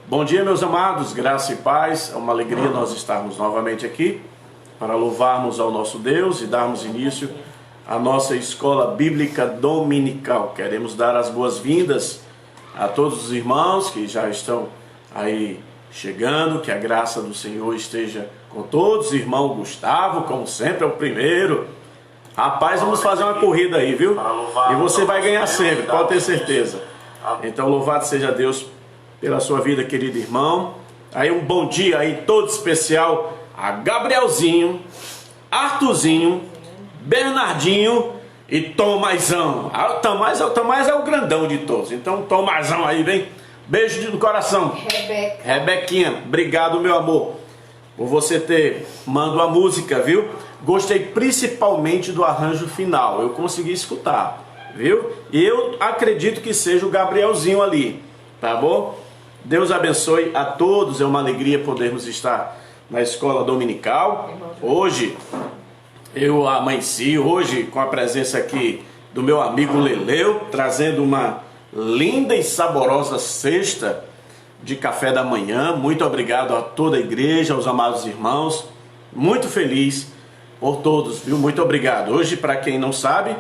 Bom dia, meus amados, graça e paz. É uma alegria nós estarmos novamente aqui para louvarmos ao nosso Deus e darmos início à nossa escola bíblica dominical. Queremos dar as boas-vindas a todos os irmãos que já estão aí chegando, que a graça do Senhor esteja com todos. Irmão Gustavo, como sempre, é o primeiro. Rapaz, vamos fazer uma corrida aí, viu? E você vai ganhar sempre, pode ter certeza. Então, louvado seja Deus pela sua vida, querido irmão. Aí um bom dia aí todo especial a Gabrielzinho, Arthurzinho, Bernardinho e Tomazão. O Tomás é o grandão de todos. Então Tomazão aí, vem. Beijo no coração. Rebequinha, obrigado, meu amor, por você ter mandado a música, viu? Gostei principalmente do arranjo final. Eu consegui escutar, viu? E eu acredito que seja o Gabrielzinho ali, tá bom? Deus abençoe a todos, é uma alegria podermos estar na escola dominical. Hoje, eu amanheci hoje com a presença aqui do meu amigo Leleu, trazendo uma linda e saborosa cesta de café da manhã. Muito obrigado a toda a igreja, aos amados irmãos. Muito feliz por todos, viu? Muito obrigado. Hoje, para quem não sabe,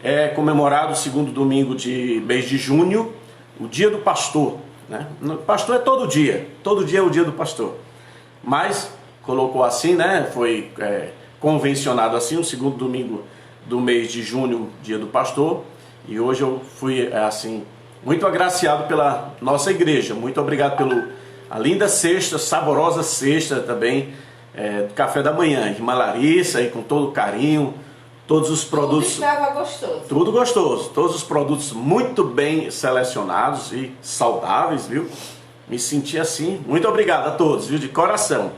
é comemorado o segundo domingo de mês de junho, o dia do pastor. Né? Pastor é todo dia é o dia do pastor, mas colocou assim, né? Foi convencionado assim, o segundo domingo do mês de junho, dia do pastor, e hoje eu fui assim, muito agraciado pela nossa igreja. Muito obrigado pela linda cesta, saborosa cesta também, do café da manhã, irmã Larissa, aí com todo carinho. Todos os produtos, tudo estava gostoso. Tudo gostoso. Todos os produtos muito bem selecionados e saudáveis, viu? Me senti assim. Muito obrigado a todos, viu? De coração.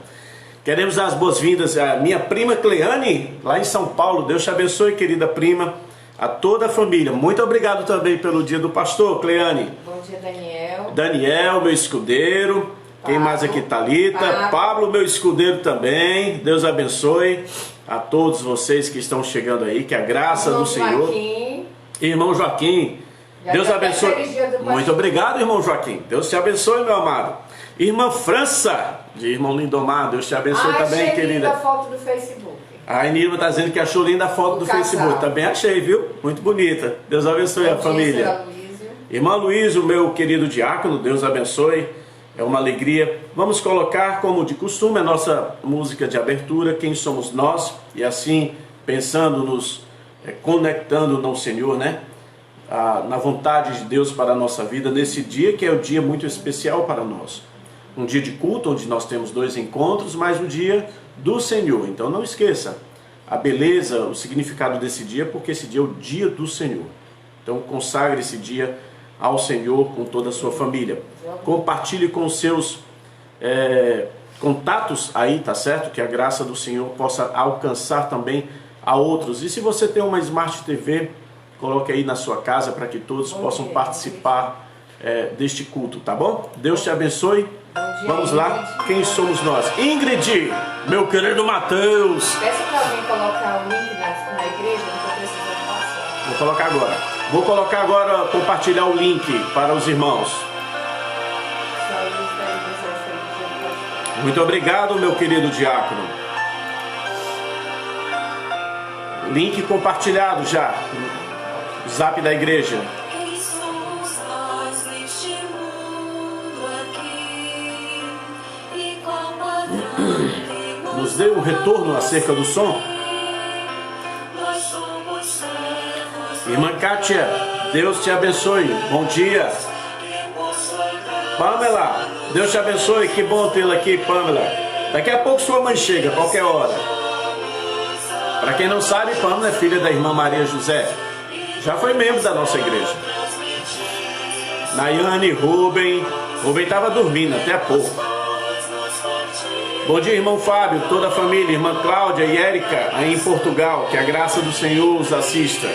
Queremos dar as boas-vindas à minha prima Cleane, lá em São Paulo. Deus te abençoe, querida prima. A toda a família. Muito obrigado também pelo dia do pastor, Cleane. Bom dia, Daniel. Daniel, meu escudeiro. Quem mais aqui? Thalita. Pablo, meu escudeiro também. Deus abençoe a todos vocês que estão chegando aí, que a graça do Senhor. Irmão Joaquim, Deus abençoe. Muito obrigado, irmão Joaquim. Deus te abençoe, meu amado. Irmã França, de irmão Lindomar, Deus te abençoe também, querida. Achei linda a foto do Facebook. A Nilma está dizendo que achou linda a foto do Facebook. Também achei, viu? Muito bonita. Deus abençoe a família. Irmã Luísa, o meu querido diácono, Deus abençoe. É uma alegria. Vamos colocar, como de costume, a nossa música de abertura, Quem Somos Nós, e assim, pensando, nos conectando no Senhor, né? Na vontade de Deus para a nossa vida, nesse dia que é o dia muito especial para nós. Um dia de culto, onde nós temos 2 encontros, mas o dia do Senhor. Então não esqueça a beleza, o significado desse dia, porque esse dia é o dia do Senhor. Então consagre esse dia ao Senhor com toda a sua família. Compartilhe com os seus contatos aí, tá certo? Que a graça do Senhor possa alcançar também a outros. E se você tem uma Smart TV, coloque aí na sua casa para que todos possam participar deste culto, tá bom? Deus te abençoe. Vamos lá, quem somos nós? Ingrid, meu querido Mateus. Peça para alguém colocar o link na igreja, não estou precisando passar. Vou colocar agora. Vou colocar agora, compartilhar o link para os irmãos. Muito obrigado, meu querido diácono. Link compartilhado já. Zap da igreja. Nos dê um retorno acerca do som. Irmã Kátia, Deus te abençoe. Bom dia. Pamela, Deus te abençoe. Que bom tê-la aqui, Pamela. Daqui a pouco sua mãe chega, a qualquer hora. Para quem não sabe, Pamela é filha da irmã Maria José. Já foi membro da nossa igreja. Nayane, Rubem estava dormindo até há pouco. Bom dia, irmão Fábio, toda a família, irmã Cláudia e Érica, aí em Portugal. Que a graça do Senhor os assista.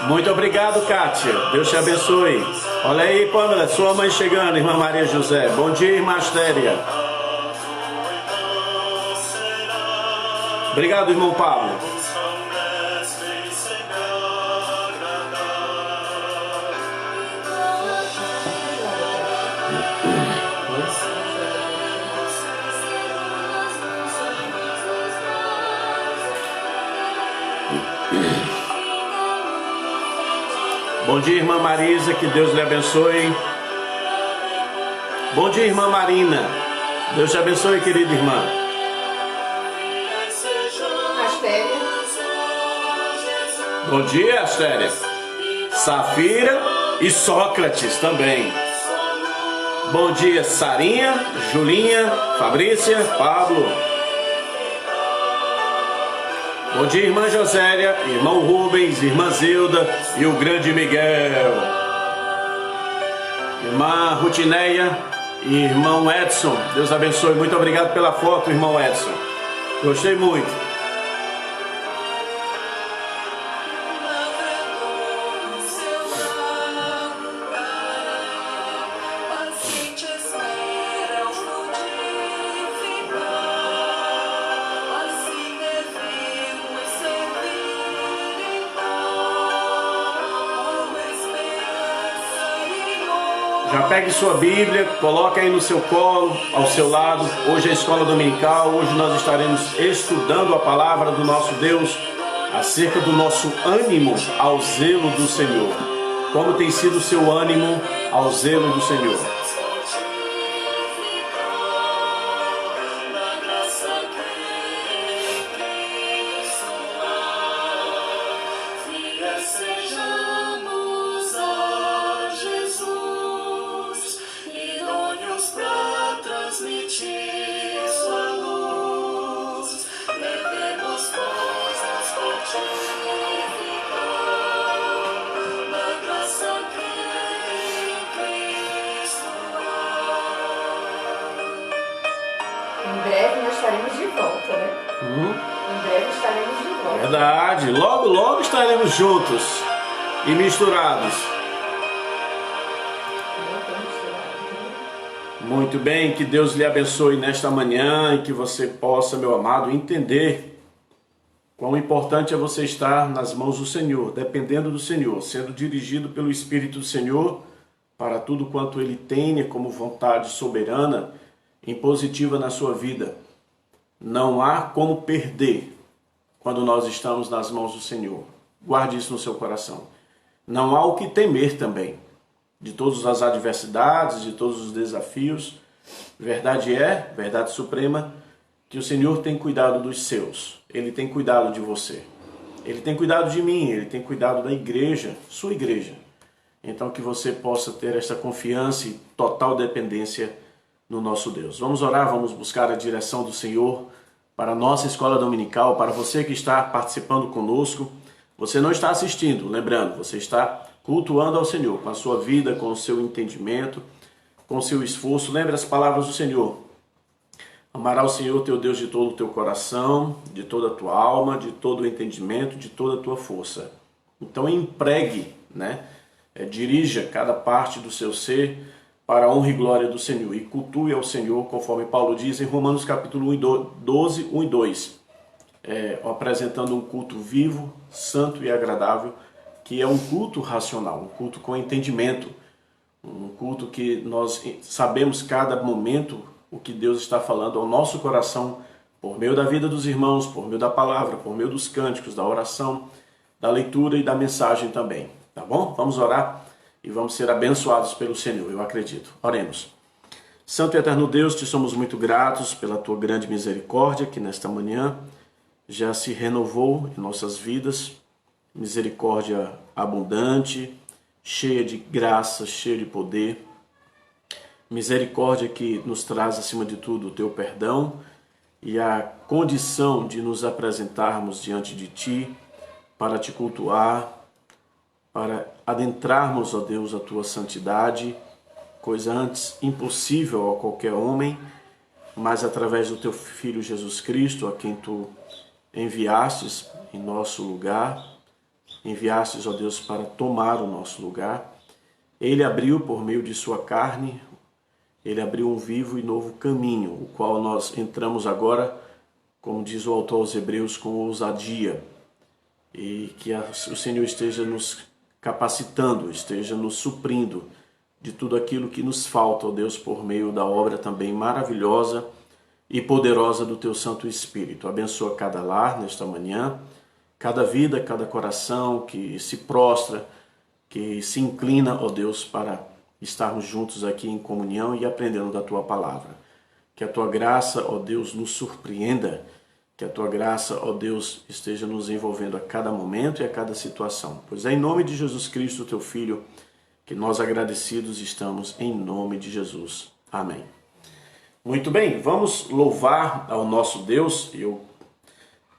Muito obrigado, Kátia. Deus te abençoe. Olha aí, Pâmela, sua mãe chegando, irmã Maria José. Bom dia, irmã Astéria. Obrigado, irmão Pablo. Bom dia, irmã Marisa, que Deus lhe abençoe. Bom dia, irmã Marina. Deus te abençoe, querida irmã. Astéria. Bom dia, Astéria. Safira e Sócrates também. Bom dia, Sarinha, Julinha, Fabrícia, Pablo. Bom dia, irmã Josélia, irmão Rubens, irmã Zilda e o grande Miguel. Irmã Rutineia e irmão Edson. Deus abençoe. Muito obrigado pela foto, irmão Edson. Gostei muito. Já pegue sua Bíblia, coloque aí no seu colo, ao seu lado. Hoje é a escola dominical, hoje nós estaremos estudando a palavra do nosso Deus acerca do nosso ânimo ao zelo do Senhor. Como tem sido o seu ânimo ao zelo do Senhor? Em breve nós estaremos de volta, né? Em breve estaremos de volta. Verdade, logo, logo estaremos juntos e misturados. Muito bem, que Deus lhe abençoe nesta manhã e que você possa, meu amado, entender quão importante é você estar nas mãos do Senhor, dependendo do Senhor, sendo dirigido pelo Espírito do Senhor para tudo quanto Ele tenha como vontade soberana, impositiva na sua vida. Não há como perder quando nós estamos nas mãos do Senhor. Guarde isso no seu coração. Não há o que temer também de todas as adversidades, de todos os desafios. Verdade é, verdade suprema, que o Senhor tem cuidado dos seus. Ele tem cuidado de você. Ele tem cuidado de mim, Ele tem cuidado da igreja, sua igreja. Então que você possa ter esta confiança e total dependência no nosso Deus. Vamos orar, vamos buscar a direção do Senhor para a nossa escola dominical, para você que está participando conosco. Você não está assistindo, lembrando, você está cultuando ao Senhor com a sua vida, com o seu entendimento, com o seu esforço. Lembre as palavras do Senhor. Amará o Senhor teu Deus de todo o teu coração, de toda a tua alma, de todo o entendimento, de toda a tua força. Então empregue, dirija cada parte do seu ser para a honra e glória do Senhor, e cultue ao Senhor, conforme Paulo diz em Romanos capítulo 12, 1 e 2, apresentando um culto vivo, santo e agradável, que é um culto racional, um culto com entendimento, um culto que nós sabemos cada momento o que Deus está falando ao nosso coração, por meio da vida dos irmãos, por meio da palavra, por meio dos cânticos, da oração, da leitura e da mensagem também, tá bom? Vamos orar e vamos ser abençoados pelo Senhor, eu acredito. Oremos. Santo e eterno Deus, te somos muito gratos pela tua grande misericórdia que nesta manhã já se renovou em nossas vidas. Misericórdia abundante, cheia de graça, cheia de poder. Misericórdia que nos traz, acima de tudo, o teu perdão e a condição de nos apresentarmos diante de ti para te cultuar, para adentrarmos, ó Deus, a tua santidade, coisa antes impossível a qualquer homem, mas através do teu Filho Jesus Cristo, a quem tu enviastes em nosso lugar, enviastes, ó Deus, para tomar o nosso lugar, Ele abriu por meio de sua carne, ele abriu um vivo e novo caminho, o qual nós entramos agora, como diz o autor aos Hebreus, com ousadia. E que o Senhor esteja nos capacitando, esteja nos suprindo de tudo aquilo que nos falta, ó Deus, por meio da obra também maravilhosa e poderosa do Teu Santo Espírito. Abençoa cada lar nesta manhã, cada vida, cada coração que se prostra, que se inclina, ó Deus, para estarmos juntos aqui em comunhão e aprendendo da Tua palavra. Que a Tua graça, ó Deus, nos surpreenda, que a Tua graça, ó Deus, esteja nos envolvendo a cada momento e a cada situação. Pois é em nome de Jesus Cristo, Teu Filho, que nós agradecidos estamos em nome de Jesus. Amém. Muito bem, vamos louvar ao nosso Deus. Eu,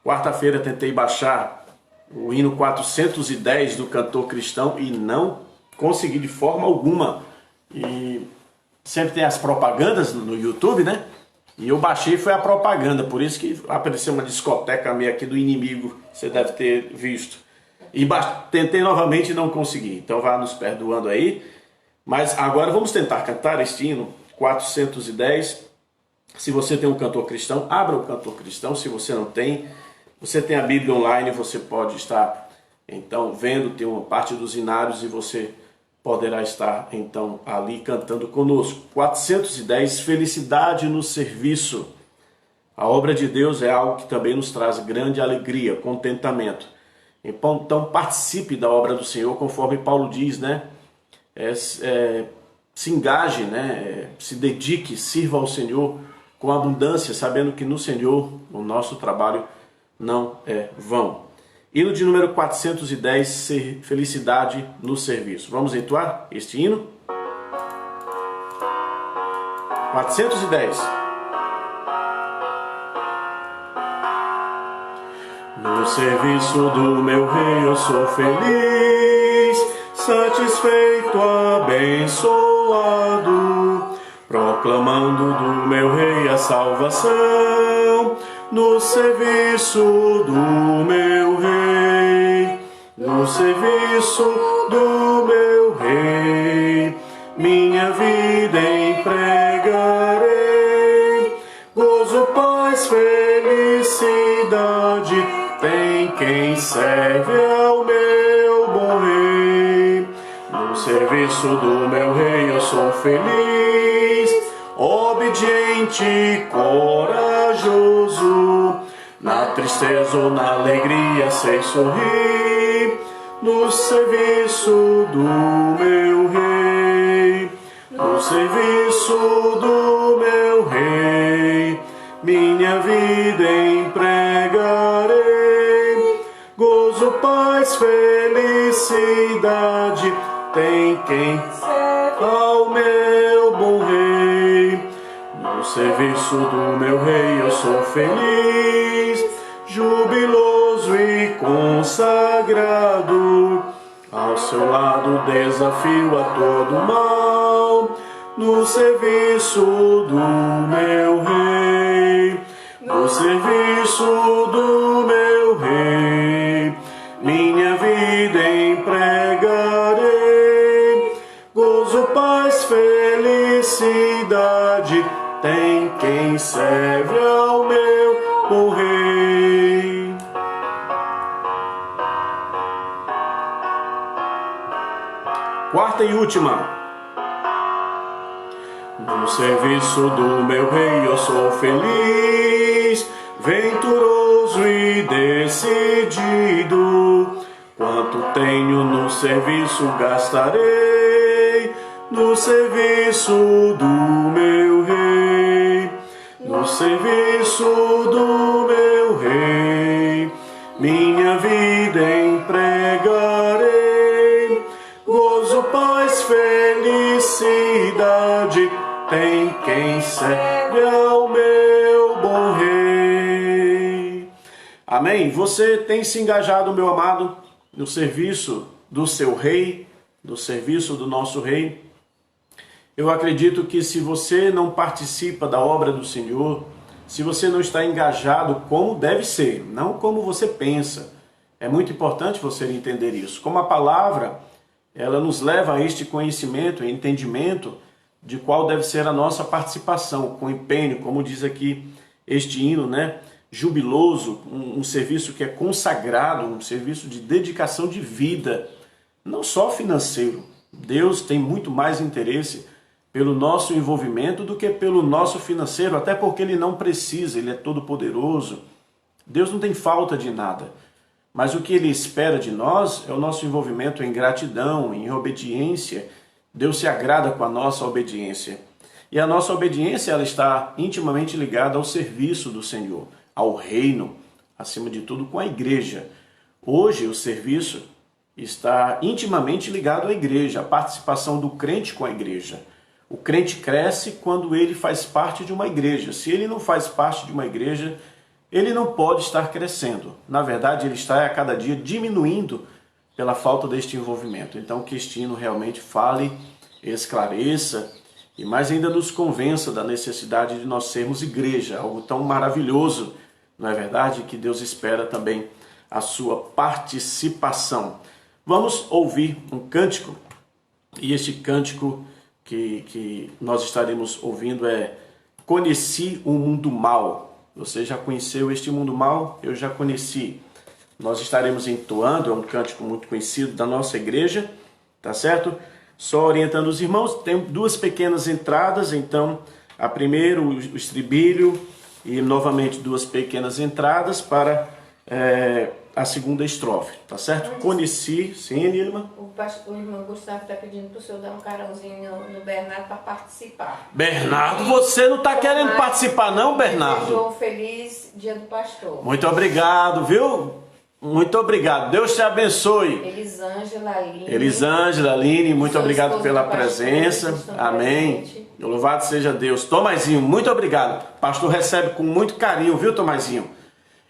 quarta-feira, tentei baixar o hino 410 do Cantor Cristão e não consegui de forma alguma. E sempre tem as propagandas no YouTube, né? E eu baixei, foi a propaganda, por isso que apareceu uma discoteca meio aqui do inimigo, você deve ter visto. E tentei novamente e não consegui, então vá nos perdoando aí. Mas agora vamos tentar cantar este hino 410. Se você tem um Cantor Cristão, abra o Cantor Cristão. Se você não tem, você tem a Bíblia online, você pode estar então vendo, tem uma parte dos hinários e você poderá estar então ali cantando conosco. 410, felicidade no serviço. A obra de Deus é algo que também nos traz grande alegria, contentamento. Então participe da obra do Senhor, conforme Paulo diz, né? Se engaje, né? Se dedique, sirva ao Senhor com abundância, sabendo que no Senhor o nosso trabalho não é vão. Hino de número 410, felicidade no serviço. Vamos entoar este hino? 410. No serviço do meu rei eu sou feliz, satisfeito, abençoado, proclamando do meu rei a salvação. No serviço do meu rei, no serviço do meu rei, minha vida empregarei. Gozo, paz, felicidade, tem quem serve ao meu bom rei. No serviço do meu rei eu sou feliz, obediente, corajoso, na tristeza ou na alegria sei sorrir. No serviço do meu rei, no serviço do meu rei, minha vida empregarei. Gozo, paz, felicidade, tem quem serve ao meu bom rei. No serviço do meu rei eu sou feliz, jubiloso e consagrado, ao seu lado desafio a todo mal. No serviço do meu rei, no serviço do meu rei, minha vida empregarei. Gozo, paz, felicidade, tem quem serve ao meu bom rei. Quarta e última. No serviço do meu rei eu sou feliz, venturoso e decidido. Quanto tenho no serviço gastarei, no serviço do meu rei, no serviço do meu rei, minha vida empregarei. Gozo, paz, felicidade, tem quem serve ao meu bom rei. Amém? Você tem se engajado, meu amado, no serviço do seu rei, do serviço do nosso rei? Eu acredito que se você não participa da obra do Senhor, se você não está engajado como deve ser, não como você pensa, é muito importante você entender isso. Como a palavra ela nos leva a este conhecimento e entendimento de qual deve ser a nossa participação, com empenho, como diz aqui este hino, né? Jubiloso, um serviço que é consagrado, um serviço de dedicação de vida, não só financeiro. Deus tem muito mais interesse pelo nosso envolvimento do que pelo nosso financeiro, até porque Ele não precisa, Ele é todo poderoso. Deus não tem falta de nada. Mas o que Ele espera de nós é o nosso envolvimento em gratidão, em obediência. Deus se agrada com a nossa obediência. E a nossa obediência ela está intimamente ligada ao serviço do Senhor, ao reino, acima de tudo com a igreja. Hoje o serviço está intimamente ligado à igreja, a participação do crente com a igreja. O crente cresce quando ele faz parte de uma igreja. Se ele não faz parte de uma igreja, ele não pode estar crescendo. Na verdade, ele está a cada dia diminuindo pela falta deste envolvimento. Então, que este hino realmente fale, esclareça e mais ainda nos convença da necessidade de nós sermos igreja, algo tão maravilhoso, não é verdade? Que Deus espera também a sua participação. Vamos ouvir um cântico, e este cântico que nós estaremos ouvindo é Conheci o Mundo Mal. Você já conheceu este mundo mal? Eu já conheci. Nós estaremos entoando, é um cântico muito conhecido da nossa igreja, tá certo? Só orientando os irmãos, tem duas pequenas entradas, então a primeira, o estribilho, e novamente duas pequenas entradas para a segunda estrofe, tá certo? Conheci, sim, Nilma? O irmão Gustavo está pedindo para o senhor dar um carãozinho no Bernardo para participar. Bernardo, você não está querendo participar não, Bernardo? Desejou um feliz dia do pastor. Muito obrigado, viu? Muito obrigado. Deus te abençoe. Elisângela Aline, muito obrigado pela presença. Amém. Louvado seja Deus. Tomazinho, muito obrigado. O pastor recebe com muito carinho, viu, Tomazinho?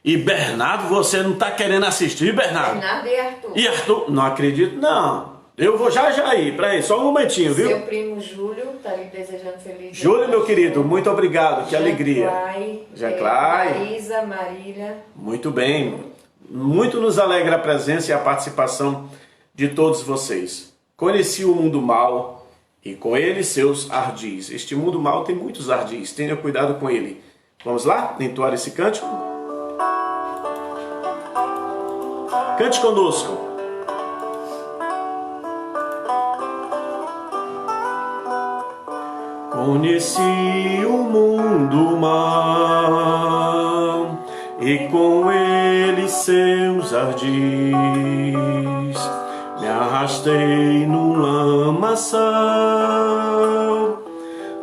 E Bernardo, você não está querendo assistir, Bernardo? Bernardo e Arthur. E Arthur? Não acredito, não. Eu vou já ir. Peraí, só um momentinho, viu? Seu primo Júlio está lhe desejando feliz dia. Júlio, meu querido, muito obrigado. Que alegria. Jaclay. Marisa, Marília. Muito bem. Muito nos alegra a presença e a participação de todos vocês. Conheci o mundo mal e com ele seus ardis. Este mundo mal tem muitos ardis, tenha cuidado com ele. Vamos lá entoar esse cântico? Cante conosco. Conheci o mundo mal e com ele seus ardis. Me arrastei num lamaçal,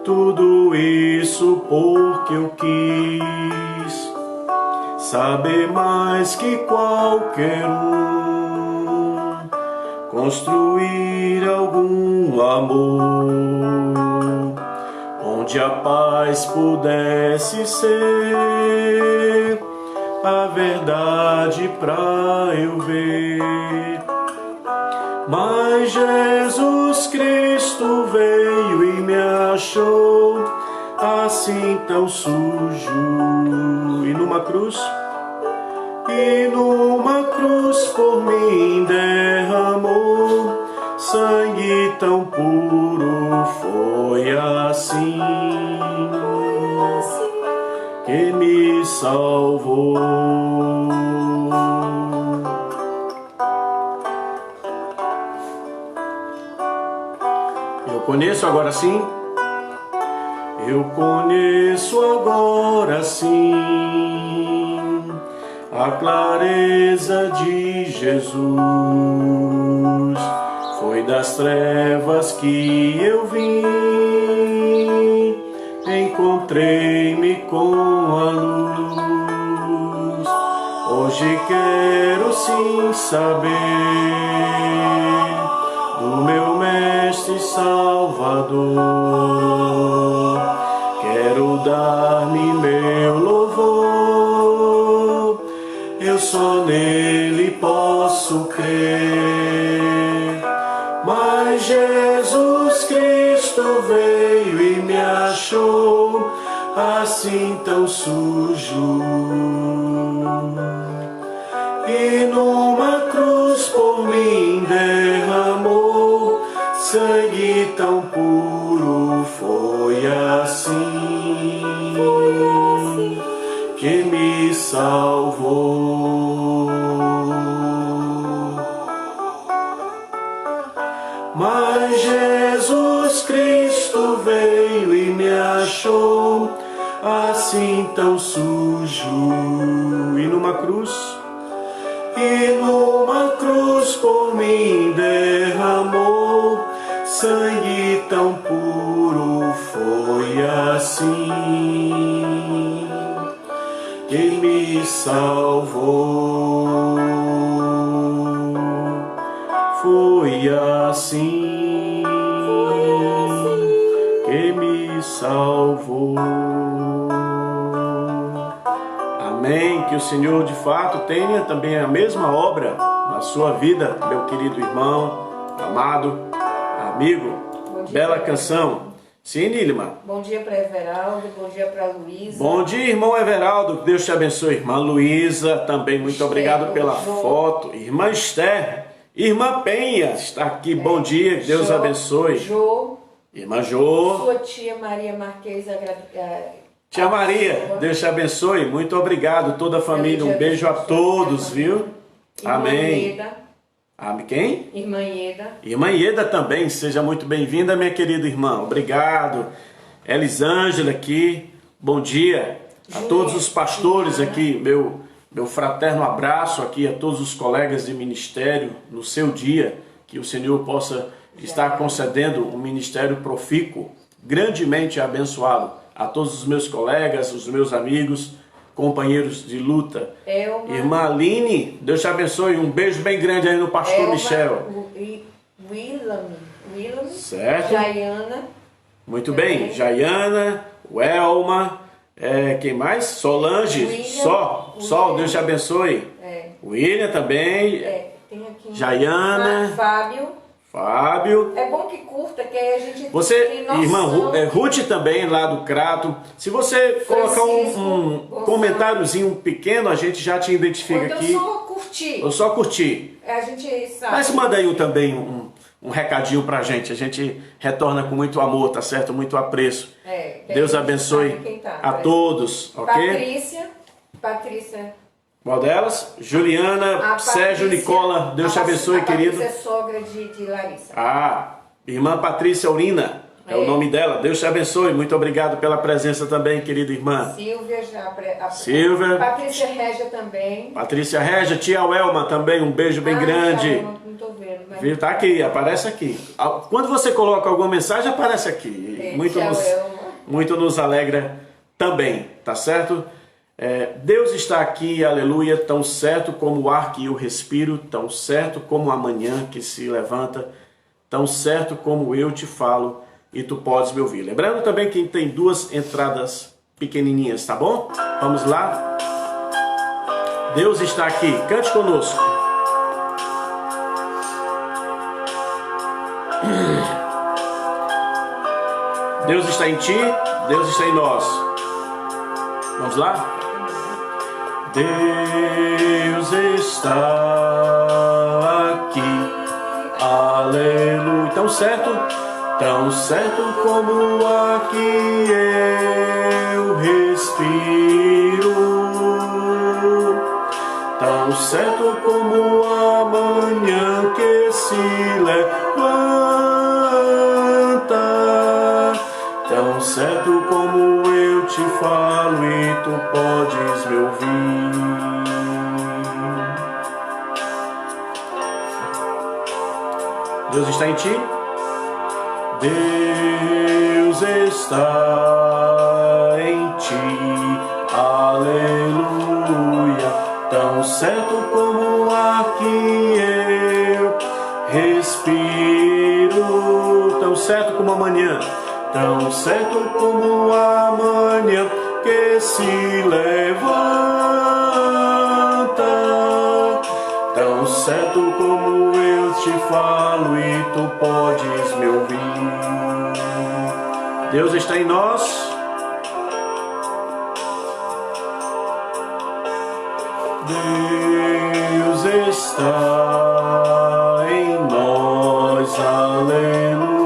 tudo isso porque eu quis saber mais que qualquer um, construir algum amor, onde a paz pudesse ser a verdade pra eu ver. Mas Jesus Cristo veio e me achou assim tão sujo, e numa cruz por mim derramou sangue tão puro. Foi assim que me salvou. Eu conheço agora sim. Eu conheço agora sim a clareza de Jesus. Foi das trevas que eu vim, encontrei-me com a luz. Hoje quero sim saber do meu Mestre Salvador. Quero dar-me meu louvor, eu só nele posso crer. Mas Jesus Cristo veio e me achou assim tão sujo, e numa cruz por mim derramou sangue tão puro, foi assim que me salvou. Mas Jesus Cristo veio e me achou assim tão sujo, e numa cruz por mim derramou sangue tão puro, foi assim que me salvou. Foi assim que me salvou. Amém. Que o Senhor de fato tenha também a mesma obra na sua vida, meu querido irmão, amado, amigo. Bela canção. Sim, Nílima. Bom dia para Everaldo, bom dia para Luísa. Bom dia, irmão Everaldo. Deus te abençoe. Irmã Luísa, também muito obrigado pela foto. Irmã Esther. Irmã Penha está aqui. Bom dia, Deus abençoe. Irmã Jô. Sua tia Maria Marques. Tia Maria, Deus te abençoe. Muito obrigado, toda a família. Um beijo a todos, viu? Amém. Quem? Irmã Ieda. Irmã Ieda também, seja muito bem-vinda, minha querida irmã. Obrigado. Elisângela aqui. Bom dia a todos os pastores aqui. Meu fraterno abraço aqui a todos os colegas de ministério no seu dia. Que o Senhor possa estar concedendo um ministério profícuo, grandemente abençoado. A todos os meus colegas, os meus amigos, companheiros de luta. Irmã Aline, Deus te abençoe. Um beijo bem grande aí no pastor Michel. Willam. Certo. Jaiana. Muito bem. Jaiana, Welma, quem mais? Solange. Sol, Deus te abençoe. William também. Tem aqui Jaiana. Fábio. É bom que curta, que aí a gente você, tem noção. Irmã Ruth também, lá do Crato. Se você colocar um comentáriozinho pequeno, a gente já te identifica aqui. Eu só curti. A gente sabe. Mas manda aí também um recadinho pra gente. A gente retorna com muito amor, tá certo? Muito apreço. Deus abençoe a todos, ok? Patrícia. Qual delas? Juliana, Sérgio, Nicola, Deus te abençoe, querido. Patrícia é sogra de Larissa. Irmã Patrícia Aurina, é o nome dela. Deus te abençoe, muito obrigado pela presença também, querida irmã. Silvia. Patrícia Régia também. Patrícia Régia, tia Welma também, um beijo bem grande. Não tô vendo. Mas... Viu? Tá aqui, aparece aqui. Quando você coloca alguma mensagem, aparece aqui. Muito nos alegra também, tá certo? Deus está aqui, aleluia, tão certo como o ar que eu respiro, tão certo como a manhã que se levanta, tão certo como eu te falo e tu podes me ouvir. Lembrando também que tem duas entradas pequenininhas, tá bom? Vamos lá. Deus está aqui, cante conosco. Deus está em ti, Deus está em nós. Vamos lá? Deus está aqui, aleluia. Tão certo como o ar que eu respiro, tão certo como a manhã que se levanta, tão certo como eu te falo e tu podes me ouvir. Deus está em ti? Deus está em ti, aleluia. Tão certo como o ar que eu respiro, tão certo como a manhã, tão certo como a manhã que se levanta, tão certo como eu te falo e tu podes me ouvir. Deus está em nós. Deus está em nós, aleluia.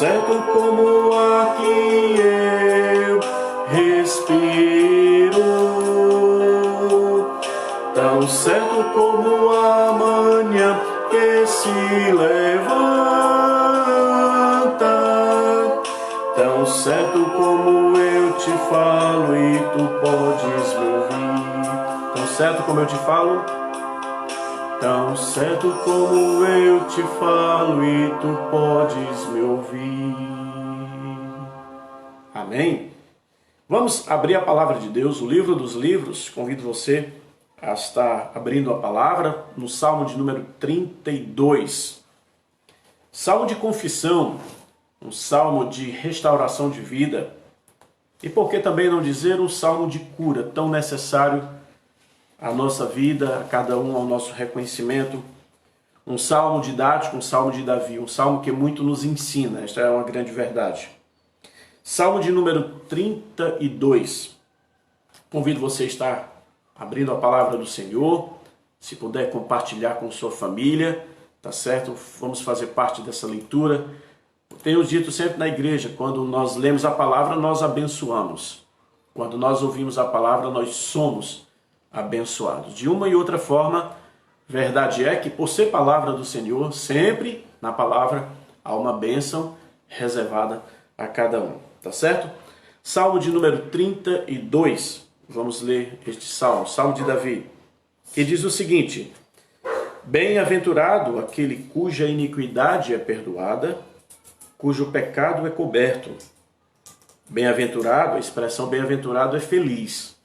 certo como o ar que eu respiro, tão certo como a manhã que se levanta, tão certo como eu te falo e tu podes me ouvir. Tão certo como eu te falo, tão certo como eu te falo e tu podes me ouvir. Amém? Vamos abrir a palavra de Deus, o livro dos livros. Convido você a estar abrindo a palavra no Salmo de número 32. Salmo de confissão, um salmo de restauração de vida. E por que também não dizer um salmo de cura, tão necessário à nossa vida, a cada um ao nosso reconhecimento. Um salmo didático, um salmo de Davi, um salmo que muito nos ensina, esta é uma grande verdade. Salmo de número 32. Convido você a estar abrindo a palavra do Senhor, se puder compartilhar com sua família, tá certo? Vamos fazer parte dessa leitura. Tenho dito sempre na igreja, quando nós lemos a palavra, nós abençoamos. Quando nós ouvimos a palavra, nós somos abençoados. De uma e outra forma, verdade é que por ser palavra do Senhor, sempre na palavra há uma bênção reservada a cada um, tá certo? Salmo de número 32, vamos ler este salmo, Salmo de Davi, que diz o seguinte: bem-aventurado aquele cuja iniquidade é perdoada, cujo pecado é coberto. Bem-aventurado, a expressão bem-aventurado é feliz.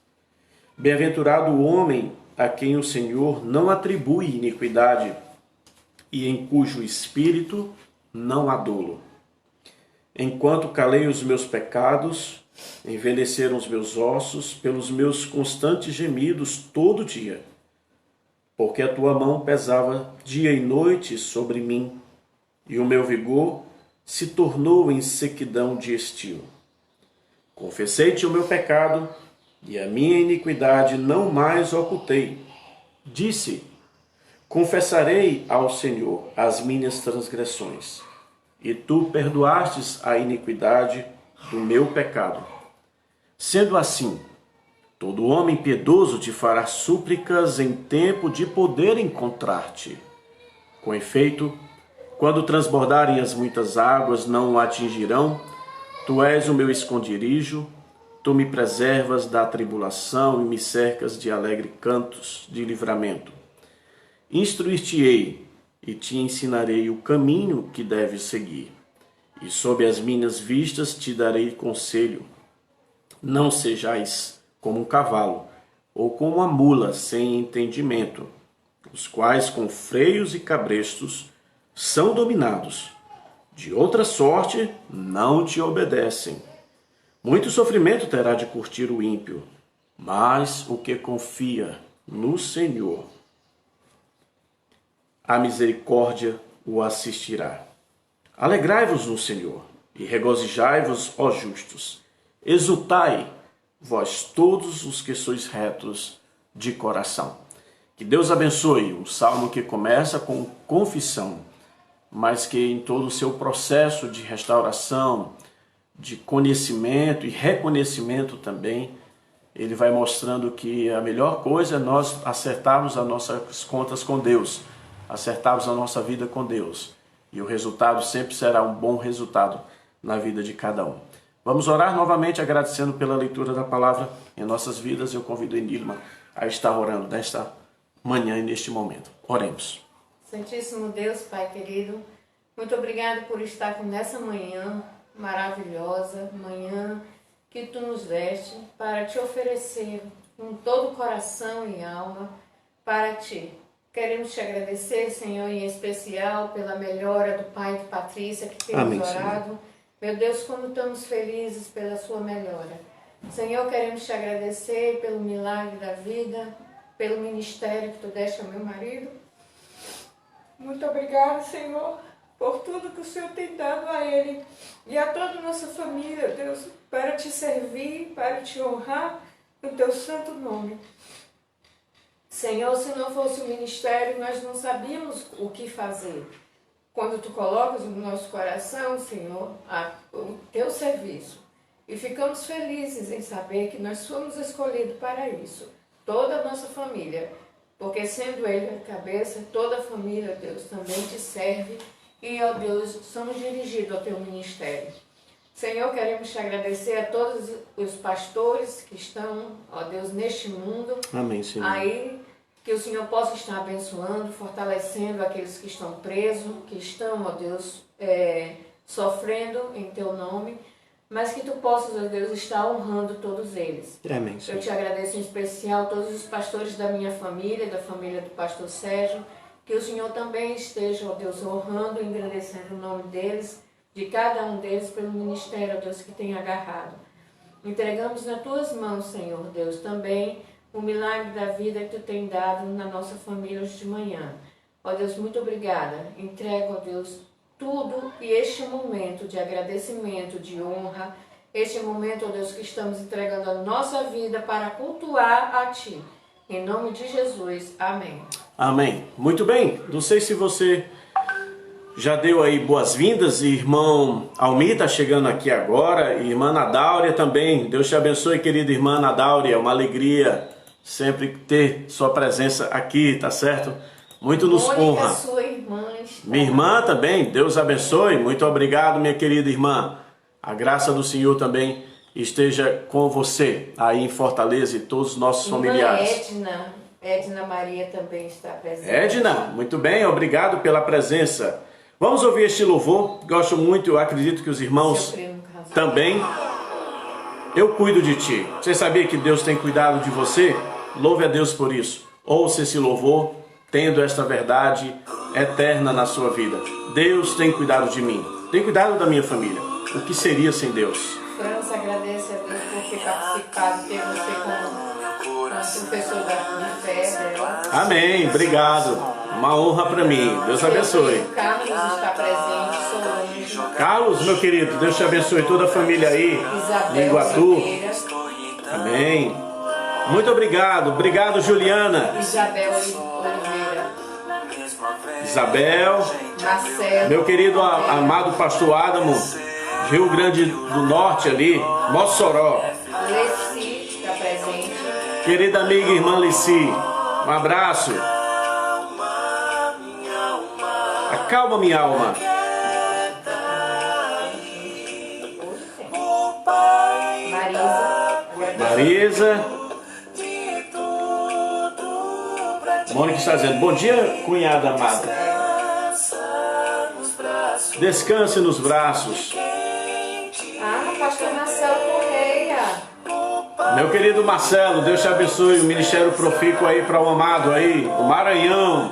Bem-aventurado o homem a quem o Senhor não atribui iniquidade e em cujo espírito não há dolo. Enquanto calei os meus pecados, envelheceram os meus ossos pelos meus constantes gemidos todo dia, porque a tua mão pesava dia e noite sobre mim, e o meu vigor se tornou em sequidão de estio. Confessei-te o meu pecado, e a minha iniquidade não mais ocultei. Disse: confessarei ao Senhor as minhas transgressões, e tu perdoastes a iniquidade do meu pecado. Sendo assim, todo homem piedoso te fará súplicas em tempo de poder encontrar-te. Com efeito, quando transbordarem as muitas águas, não o atingirão. Tu és o meu esconderijo. Tu me preservas da tribulação e me cercas de alegre cantos de livramento. Instruir-te-ei e te ensinarei o caminho que deves seguir. E sob as minhas vistas te darei conselho. Não sejais como um cavalo ou como uma mula sem entendimento, os quais com freios e cabrestos são dominados. De outra sorte não te obedecem. Muito sofrimento terá de curtir o ímpio, mas o que confia no Senhor, a misericórdia o assistirá. Alegrai-vos no Senhor e regozijai-vos, ó justos. Exultai, vós todos os que sois retos de coração. Que Deus abençoe um salmo que começa com confissão, mas que em todo o seu processo de restauração, de conhecimento e reconhecimento também, ele vai mostrando que a melhor coisa é nós acertarmos as nossas contas com Deus, acertarmos a nossa vida com Deus. E o resultado sempre será um bom resultado na vida de cada um. Vamos orar novamente agradecendo pela leitura da palavra em nossas vidas. Eu convido a Enilma a estar orando nesta manhã e neste momento. Oremos. Santíssimo Deus, Pai querido, muito obrigado por estar nessa manhã maravilhosa, manhã que Tu nos deste para Te oferecer com todo o coração e alma para Ti. Queremos Te agradecer, Senhor, em especial pela melhora do pai de Patrícia que temos orado. Senhor. Meu Deus, como estamos felizes pela sua melhora. Senhor, queremos Te agradecer pelo milagre da vida, pelo ministério que Tu deste ao meu marido. Muito obrigada, Senhor, por tudo que o Senhor tem dado a ele e a toda a nossa família, Deus, para Te servir, para Te honrar no Teu santo nome. Senhor, se não fosse o ministério, nós não sabíamos o que fazer. quando tu colocas no nosso coração, Senhor, o teu serviço. E ficamos felizes em saber que nós fomos escolhidos para isso. Toda a nossa família. Porque sendo Ele a cabeça, toda a família, Deus, também te serve. E, ó Deus, somos dirigidos ao teu ministério. Senhor, queremos te agradecer a todos os pastores que estão, ó Deus, neste mundo. Amém, Senhor. Aí, que o Senhor possa estar abençoando, fortalecendo aqueles que estão presos, que estão, ó Deus, sofrendo em teu nome, mas que tu possas, ó Deus, estar honrando todos eles. Amém, Senhor. Eu te agradeço em especial todos os pastores da minha família, da família do pastor Sérgio, que o Senhor também esteja, ó Deus, honrando e engrandecendo o nome deles, de cada um deles pelo ministério, ó Deus, que tem agarrado. Entregamos nas tuas mãos, Senhor Deus, também o milagre da vida que tu tem dado na nossa família hoje de manhã. Ó Deus, muito obrigada. Entrego, ó Deus, tudo e este momento de agradecimento, de honra, este momento, ó Deus, que estamos entregando a nossa vida para cultuar a Ti. Em nome de Jesus. Amém. Amém. Muito bem. Não sei se você já deu aí boas-vindas. Irmão Almir está chegando aqui agora. Irmã Nadáuria também. Deus te abençoe, querida irmã Nadáuria. É uma alegria sempre ter sua presença aqui, tá certo? Muito nos honra. Sua irmã está... Minha irmã também. Deus abençoe. Muito obrigado, minha querida irmã. A graça do Senhor também esteja com você aí em Fortaleza e todos os nossos familiares. Edna Maria também está presente. Edna, muito bem, obrigado pela presença. Vamos ouvir este louvor. Gosto muito, eu acredito que os irmãos também. Eu cuido de ti. Você sabia que Deus tem cuidado de você? Louve a Deus por isso. Ouça esse louvor, tendo esta verdade eterna na sua vida. Deus tem cuidado de mim. Tem cuidado da minha família. O que seria sem Deus? França agradece a Deus por ter participado, ter você como professor de fé dela. Amém, obrigado. Uma honra para mim. Deus abençoe. Carlos está presente, Solange. Carlos, meu querido, Deus te abençoe. Toda a família aí em Iguatu. Amém. Muito obrigado. Obrigado, Juliana. Isabel Oliveira. Isabel. Marcelo. Meu querido amado pastor Adamo, Rio Grande do Norte ali, Mossoró. Leci está presente. Querida amiga irmã Lici, um abraço. Acalma minha alma. Marisa. Mônica está dizendo, bom dia, cunhada amada. Descanse nos braços. Pastor Marcelo Correia. Meu querido Marcelo, Deus te abençoe. O ministério profícuo aí para o amado aí, o Maranhão.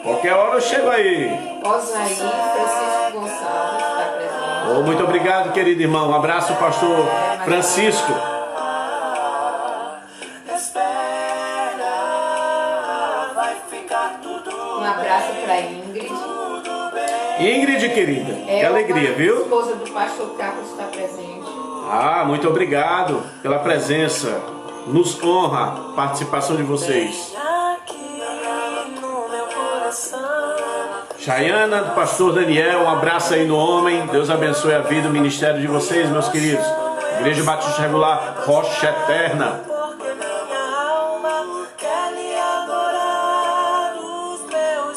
Qualquer hora eu chego aí. Osaí Francisco Gonçalves está presente. Muito obrigado, querido irmão. Um abraço, pastor Francisco. Um abraço para Ingrid. Ingrid, querida, que alegria, viu? A esposa do pastor Carlos está presente. Muito obrigado pela presença. Nos honra a participação de vocês. Chayana, do pastor Daniel, um abraço aí no homem. Deus abençoe a vida e o ministério de vocês, meus queridos. Igreja Batista Regular, Rocha Eterna.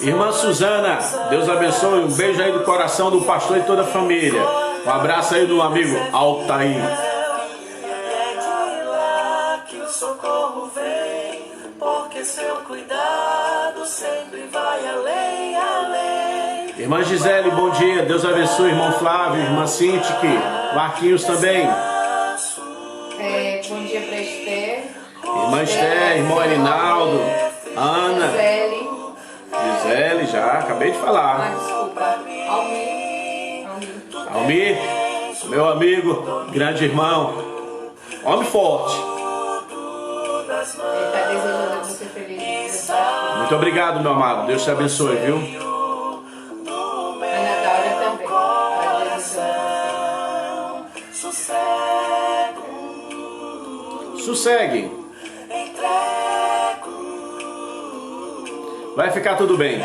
Irmã Suzana, Deus abençoe. Um beijo aí do coração do pastor e toda a família. Um abraço aí do amigo Altair. Irmã Gisele, bom dia. Deus abençoe. Irmão Flávio, irmã Cintique, Marquinhos também. Bom dia para Esther. Irmã Esther, irmão Erinaldo, Ana. Gisele, já acabei de falar. Desculpa. Almir, meu amigo, grande irmão, homem forte. Ele está desejando você feliz. Muito obrigado, meu amado. Deus te abençoe, viu? A Nadália também. Sossegue. Vai ficar tudo bem.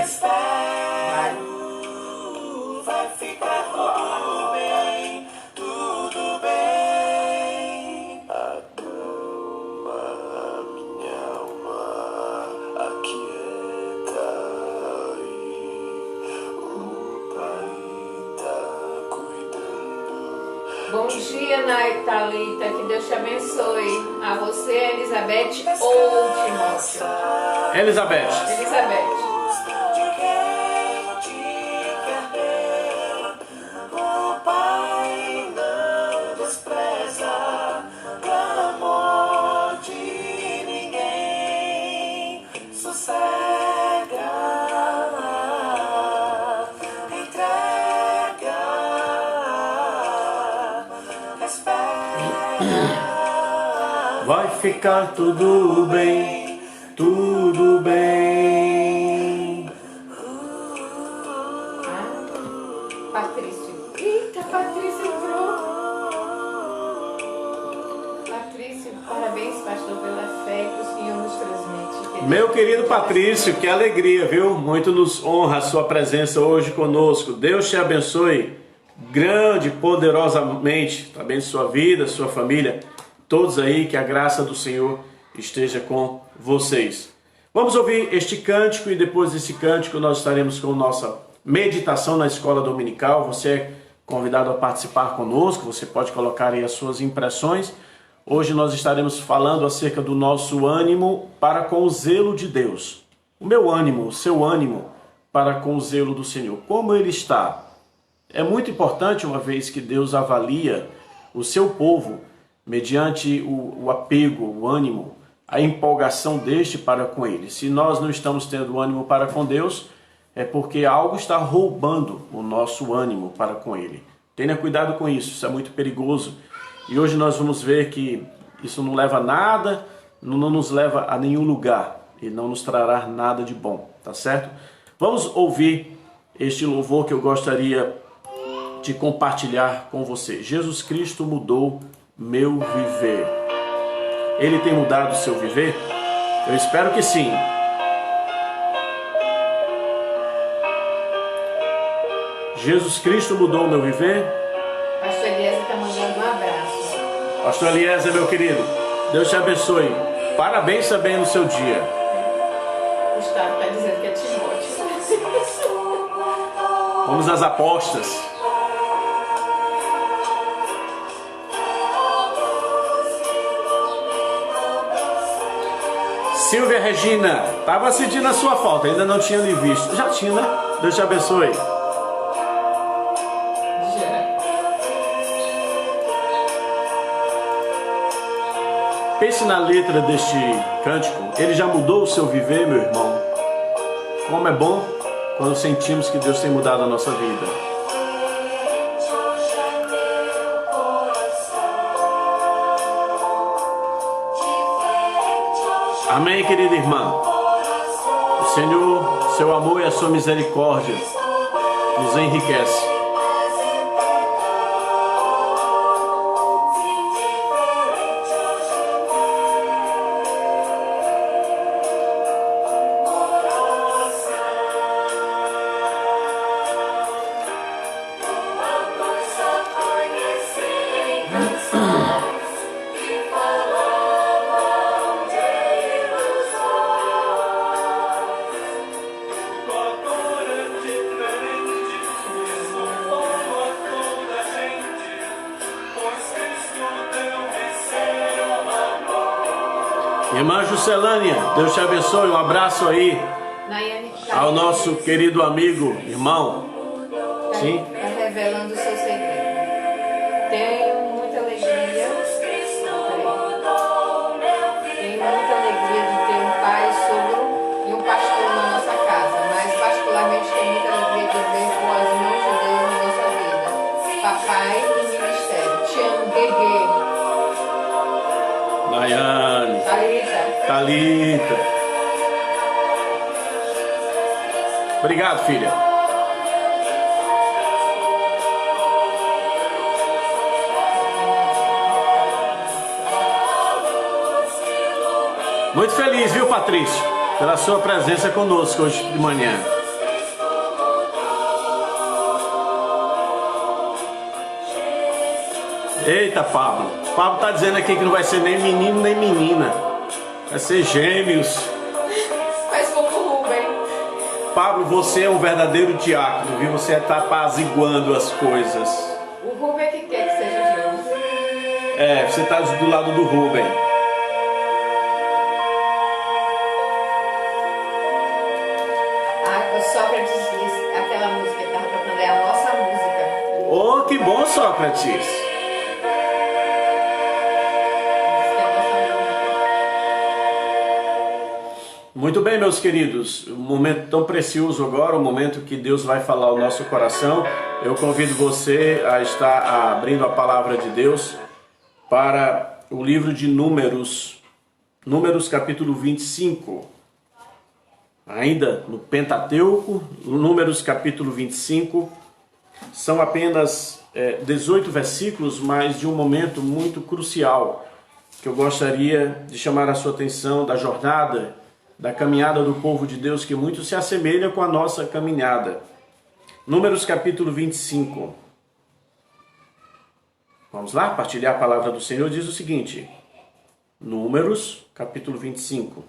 Bom dia, Nai Thalita, que Deus te abençoe. A você, Elizabeth ou Timóteo? Elizabeth. Elizabeth. Vai ficar tudo bem, tudo bem. Patrício. Eita, Patrício entrou. Patrício, parabéns, pastor, pela fé que o Senhor nos transmite. Meu querido Patrício, que alegria, viu? Muito nos honra a sua presença hoje conosco. Deus te abençoe grande, poderosamente. Abençoe sua vida, sua família. Todos aí, que a graça do Senhor esteja com vocês. Vamos ouvir este cântico e depois desse cântico nós estaremos com nossa meditação na escola dominical. Você é convidado a participar conosco, você pode colocar aí as suas impressões. Hoje nós estaremos falando acerca do nosso ânimo para com o zelo de Deus. O meu ânimo, o seu ânimo para com o zelo do Senhor. Como ele está? É muito importante, uma vez que Deus avalia o seu povo mediante o apego, o ânimo, a empolgação deste para com ele. Se nós não estamos tendo ânimo para com Deus, é porque algo está roubando o nosso ânimo para com ele. Tenha cuidado com isso, isso é muito perigoso. E hoje nós vamos ver que isso não leva a nada, não nos leva a nenhum lugar e não nos trará nada de bom, tá certo? Vamos ouvir este louvor que eu gostaria de compartilhar com você. Jesus Cristo mudou meu viver. Ele tem mudado o seu viver? Eu espero que sim. Jesus Cristo mudou o meu viver? Pastor Eliezer está mandando um abraço. Pastor Eliezer, meu querido, Deus te abençoe. Parabéns também no seu dia. Gustavo está dizendo que é Timóteo. Vamos às apostas. Silvia Regina, estava sentindo a sua falta, ainda não tinha lhe visto. Já tinha, né? Deus te abençoe. Pense na letra deste cântico. Ele já mudou o seu viver, meu irmão. Como é bom quando sentimos que Deus tem mudado a nossa vida. Amém, querida irmã. O Senhor, seu amor e a sua misericórdia nos enriquece. Irmã Juscelânia, Deus te abençoe, um abraço aí ao nosso querido amigo, irmão. Sim? Está revelando o seu segredo. Tenho muita alegria. Tenho muita alegria de ter um pai, sogro e um pastor na nossa casa, mas particularmente tenho muita alegria de ver com as mãos de Deus na nossa vida. Papai e ministério. Te amo, Guerreiro. Daiane, Thalita. Obrigado, filha. Muito feliz, viu, Patrício, pela sua presença conosco hoje de manhã. Eita, Pablo. Pablo está dizendo aqui que não vai ser nem menino nem menina. Vai ser gêmeos. Faz como o Rubem. Pablo, você é um verdadeiro diácono, viu? Você está apaziguando as coisas. O Rubem é que quer que seja Você está do lado do Rubem. O Sócrates disse, aquela música que ele estava tocando é a nossa música. Oh, que bom, Sócrates! Muito bem, meus queridos, um momento tão precioso agora, o momento que Deus vai falar ao nosso coração. Eu convido você a estar abrindo a palavra de Deus para o livro de Números, Números capítulo 25. Ainda no Pentateuco, Números capítulo 25, são apenas 18 versículos, mas de um momento muito crucial, que eu gostaria de chamar a sua atenção da jornada, da caminhada do povo de Deus, que muito se assemelha com a nossa caminhada. Números capítulo 25. Vamos lá, partilhar a palavra do Senhor, diz o seguinte. Números capítulo 25.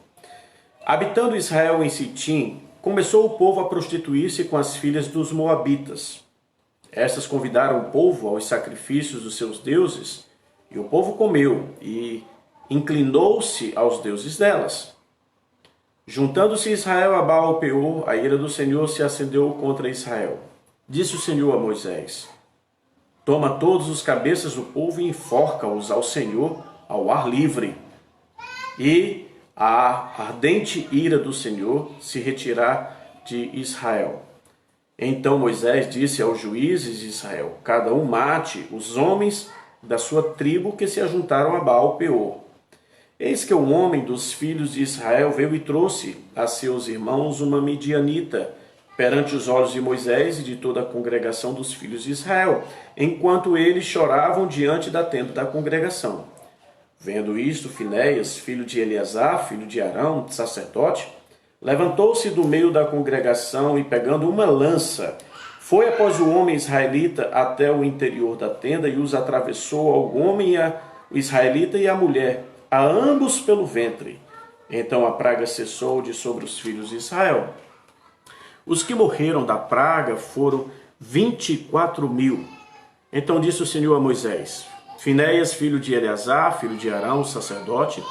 Habitando Israel em Sitim, começou o povo a prostituir-se com as filhas dos moabitas. Estas convidaram o povo aos sacrifícios dos seus deuses, e o povo comeu e inclinou-se aos deuses delas. Juntando-se Israel a Baal-peor, a ira do Senhor se acendeu contra Israel. Disse o Senhor a Moisés: Toma todos os cabeças do povo e enforca-os ao Senhor ao ar livre. E a ardente ira do Senhor se retirará de Israel. Então Moisés disse aos juízes de Israel: Cada um mate os homens da sua tribo que se ajuntaram a Baal-peor. Eis que um homem dos filhos de Israel veio e trouxe a seus irmãos uma midianita perante os olhos de Moisés e de toda a congregação dos filhos de Israel, enquanto eles choravam diante da tenda da congregação. Vendo isto, Finéias, filho de Eleazar, filho de Arão, sacerdote, levantou-se do meio da congregação e, pegando uma lança, foi após o homem israelita até o interior da tenda e os atravessou ao homem, o israelita e a mulher, a ambos pelo ventre. Então a praga cessou de sobre os filhos de Israel. Os que morreram da praga foram 24.000. Então disse o Senhor a Moisés: Finéias, filho de Eleazar, filho de Arão, sacerdote,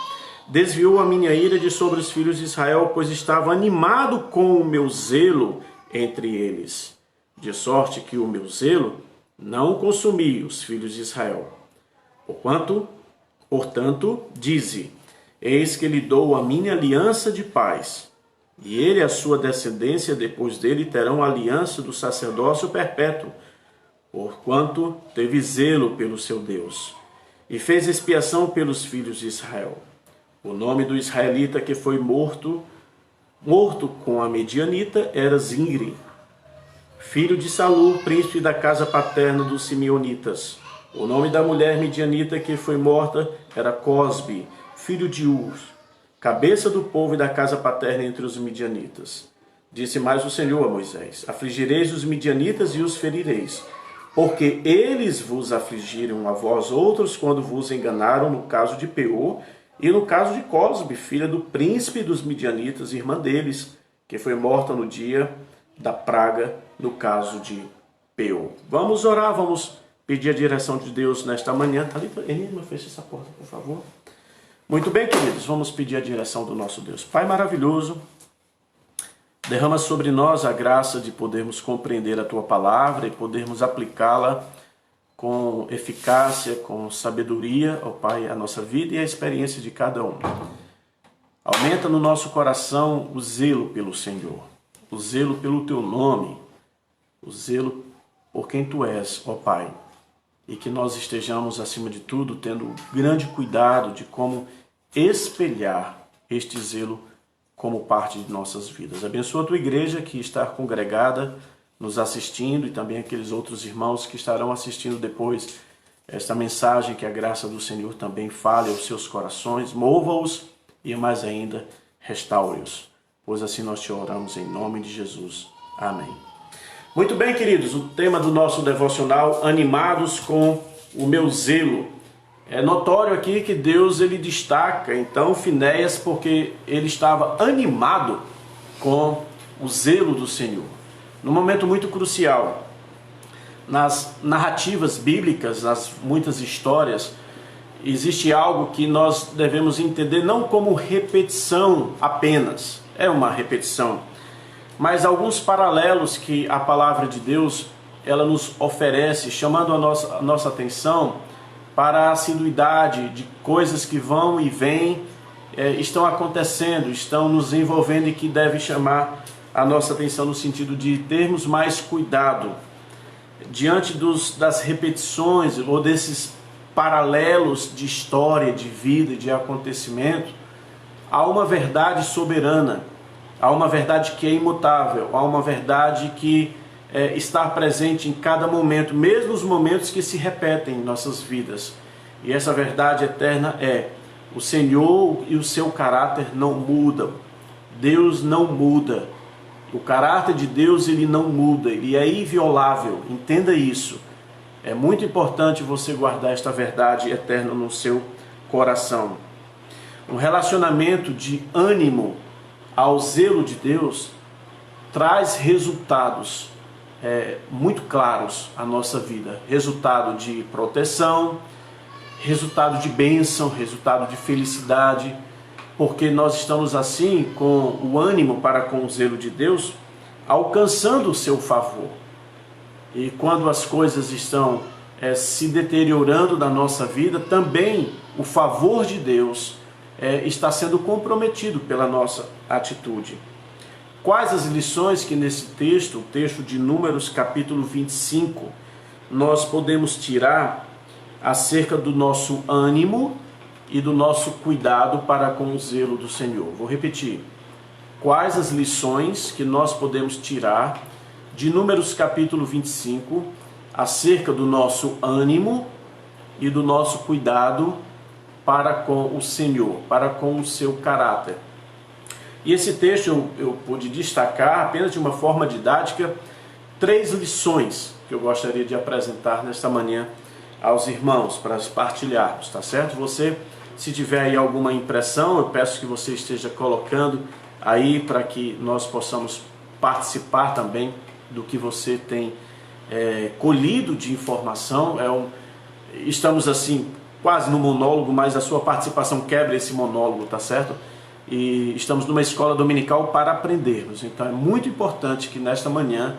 desviou a minha ira de sobre os filhos de Israel, pois estava animado com o meu zelo entre eles, de sorte que o meu zelo não consumia os filhos de Israel. Portanto, dize: Eis que lhe dou a minha aliança de paz, e ele e a sua descendência depois dele terão a aliança do sacerdócio perpétuo, porquanto teve zelo pelo seu Deus, e fez expiação pelos filhos de Israel. O nome do israelita que foi morto com a medianita era Zinri, filho de Salu, príncipe da casa paterna dos simeonitas. O nome da mulher midianita que foi morta era Cosbi, filho de Ur, cabeça do povo e da casa paterna entre os midianitas. Disse mais o Senhor a Moisés: Afligireis os midianitas e os ferireis, porque eles vos afligiram a vós outros quando vos enganaram no caso de Peor e no caso de Cosbi, filha do príncipe dos midianitas, irmã deles, que foi morta no dia da praga no caso de Peor. Vamos orar, vamos pedir a direção de Deus nesta manhã. Enigma, fecha essa porta, por favor. Muito bem, queridos, vamos pedir a direção do nosso Deus. Pai maravilhoso, derrama sobre nós a graça de podermos compreender a Tua palavra e podermos aplicá-la com eficácia, com sabedoria, ó Pai, a nossa vida e a experiência de cada um. Aumenta no nosso coração o zelo pelo Senhor, o zelo pelo Teu nome, o zelo por quem Tu és, ó Pai. E que nós estejamos, acima de tudo, tendo grande cuidado de como espelhar este zelo como parte de nossas vidas. Abençoa a Tua igreja que está congregada, nos assistindo, e também aqueles outros irmãos que estarão assistindo depois esta mensagem, que a graça do Senhor também fale aos seus corações, mova-os e mais ainda restaure-os. Pois assim nós te oramos em nome de Jesus. Amém. Muito bem, queridos, o tema do nosso devocional, animados com o meu zelo. É notório aqui que Deus ele destaca, então, Finéias, porque ele estava animado com o zelo do Senhor. Num momento muito crucial, nas narrativas bíblicas, nas muitas histórias, existe algo que nós devemos entender não como repetição apenas, é uma repetição, mas alguns paralelos que a palavra de Deus ela nos oferece, chamando a nossa atenção para a assiduidade de coisas que vão e vêm, estão acontecendo, estão nos envolvendo e que devem chamar a nossa atenção no sentido de termos mais cuidado diante das repetições ou desses paralelos de história, de vida, de acontecimento. Há uma verdade soberana, há uma verdade que é imutável, há uma verdade que está presente em cada momento, mesmo os momentos que se repetem em nossas vidas. E essa verdade eterna é: o Senhor e o seu caráter não mudam. Deus não muda. O caráter de Deus ele não muda, ele é inviolável. Entenda isso. É muito importante você guardar esta verdade eterna no seu coração. Um relacionamento de ânimo ao zelo de Deus traz resultados muito claros à nossa vida. Resultado de proteção, resultado de bênção, resultado de felicidade, porque nós estamos assim com o ânimo para com o zelo de Deus, alcançando o seu favor. E quando as coisas estão se deteriorando na nossa vida, também o favor de Deus está sendo comprometido pela nossa atitude. Quais as lições que nesse texto, o texto de Números capítulo 25, nós podemos tirar acerca do nosso ânimo e do nosso cuidado para com o zelo do Senhor? Vou repetir. Quais as lições que nós podemos tirar de Números capítulo 25 acerca do nosso ânimo e do nosso cuidado para com o Senhor, para com o seu caráter? E esse texto eu pude destacar apenas de uma forma didática 3 lições que eu gostaria de apresentar nesta manhã aos irmãos, para partilharmos, tá certo? Você, se tiver aí alguma impressão, eu peço que você esteja colocando aí para que nós possamos participar também do que você tem colhido de informação. Estamos assim quase no monólogo, mas a sua participação quebra esse monólogo, tá certo? E estamos numa escola dominical para aprendermos. Então é muito importante que nesta manhã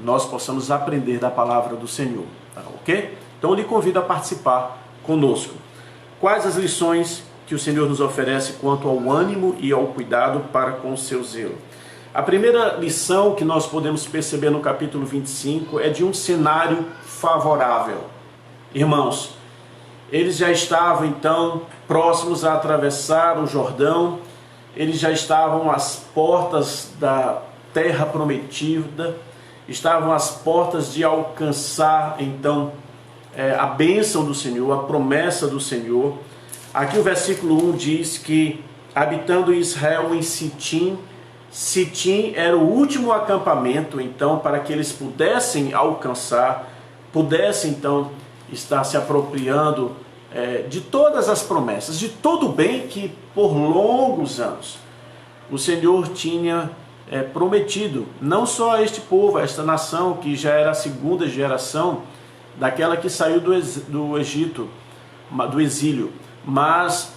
nós possamos aprender da palavra do Senhor, tá, ok? Então eu lhe convido a participar conosco. Quais as lições que o Senhor nos oferece quanto ao ânimo e ao cuidado para com o seu zelo? A primeira lição que nós podemos perceber no capítulo 25 é de um cenário favorável. Irmãos, eles já estavam então próximos a atravessar o Jordão, eles já estavam às portas da terra prometida, estavam às portas de alcançar então a bênção do Senhor, a promessa do Senhor. Aqui o versículo 1 diz que, habitando Israel em Sitim, Sitim era o último acampamento, então, para que eles pudessem alcançar, pudessem então estar se apropriando de todas as promessas, de todo o bem que por longos anos o Senhor tinha prometido, não só a este povo, a esta nação, que já era a segunda geração daquela que saiu do Egito, do exílio, mas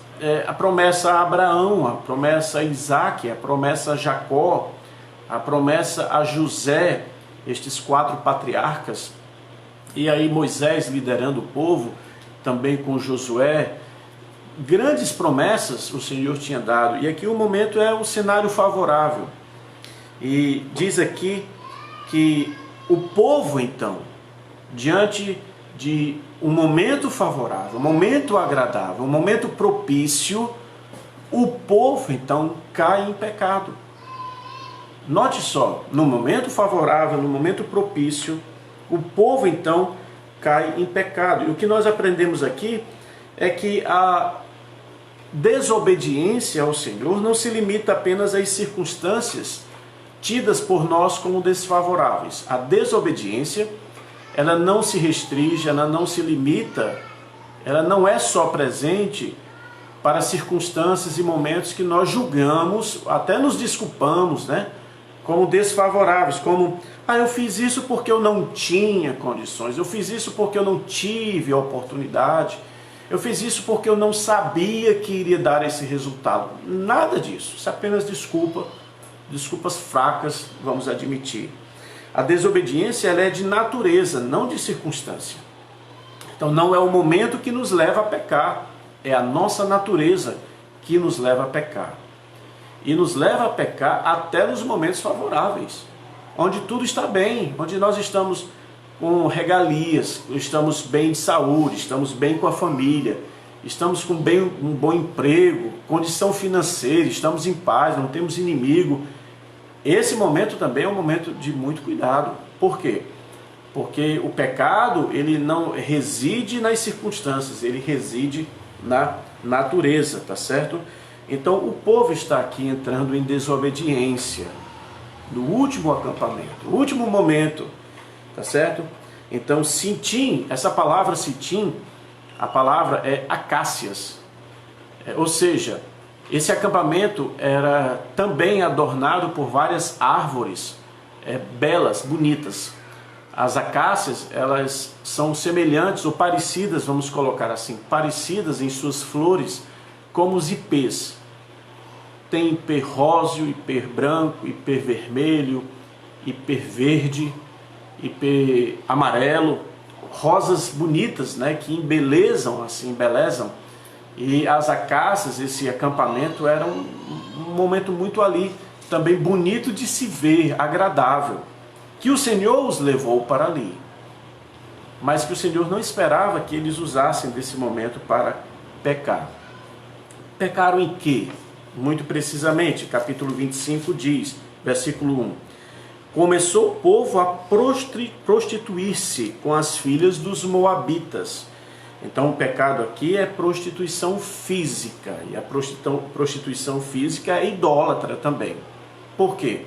a promessa a Abraão, a promessa a Isaac, a promessa a Jacó, a promessa a José, estes 4 patriarcas, e aí Moisés liderando o povo, também com Josué. Grandes promessas o Senhor tinha dado, e aqui o momento é um cenário favorável. E diz aqui que o povo então, diante de um momento favorável, um momento agradável, um momento propício, o povo então cai em pecado. Note só, no momento favorável, no momento propício, o povo então cai em pecado. E o que nós aprendemos aqui é que a desobediência ao Senhor não se limita apenas às circunstâncias tidas por nós como desfavoráveis. A desobediência, ela não se restringe, ela não se limita, ela não é só presente para circunstâncias e momentos que nós julgamos, até nos desculpamos, né, como desfavoráveis, como, eu fiz isso porque eu não tinha condições, eu fiz isso porque eu não tive a oportunidade, Eu fiz isso porque eu não sabia que iria dar esse resultado. Nada disso, isso é apenas desculpas fracas, vamos admitir. A desobediência ela é de natureza, não de circunstância. Então não é o momento que nos leva a pecar, é a nossa natureza que nos leva a pecar. E nos leva a pecar até nos momentos favoráveis, onde tudo está bem, onde nós estamos com regalias, estamos bem de saúde, estamos bem com a família, estamos com um bom emprego, condição financeira, estamos em paz, não temos inimigo. Esse momento também é um momento de muito cuidado. Por quê? Porque o pecado, ele não reside nas circunstâncias, ele reside na natureza, tá certo? Então o povo está aqui entrando em desobediência, no último acampamento, o último momento, tá certo? Então Sitim, essa palavra Sitim, a palavra é acácias, ou seja, esse acampamento era também adornado por várias árvores belas, bonitas. As acácias, elas são semelhantes ou parecidas, vamos colocar assim, parecidas em suas flores como os ipês. Tem ipê róseo, ipê branco, ipê vermelho, ipê verde, ipê amarelo, rosas bonitas, né, que embelezam. E as acácias, esse acampamento, era um momento muito ali, também bonito de se ver, agradável, que o Senhor os levou para ali, mas que o Senhor não esperava que eles usassem desse momento para pecar. Pecaram em quê? Muito precisamente, capítulo 25 diz, versículo 1, começou o povo a prostituir-se com as filhas dos moabitas. Então o pecado aqui é prostituição física, e a prostituição física é idólatra também. Por quê?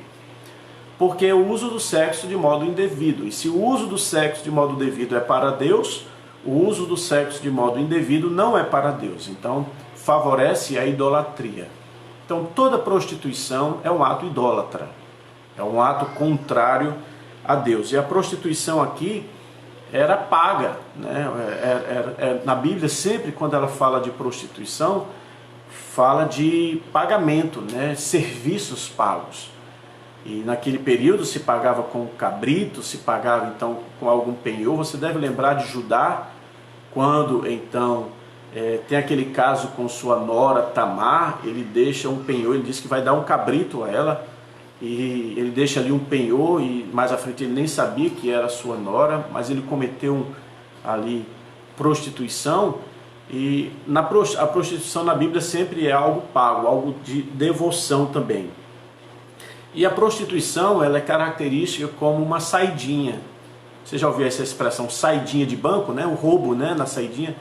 Porque é o uso do sexo de modo indevido, e se o uso do sexo de modo devido é para Deus, o uso do sexo de modo indevido não é para Deus, então favorece a idolatria. Então toda prostituição é um ato idólatra, é um ato contrário a Deus, e a prostituição aqui era paga, né? Na Bíblia sempre quando ela fala de prostituição, fala de pagamento, né? Serviços pagos. E naquele período se pagava com cabrito, se pagava então com algum penhor. Você deve lembrar de Judá, quando então tem aquele caso com sua nora Tamar, ele deixa um penhor, ele diz que vai dar um cabrito a ela, e ele deixa ali um penhor, e mais à frente ele nem sabia que era sua nora, mas ele cometeu ali prostituição. E a prostituição na Bíblia sempre é algo pago, algo de devoção também. E a prostituição, ela é característica como uma saidinha. Você já ouviu essa expressão, saidinha de banco, né? O roubo, né? Na saidinha.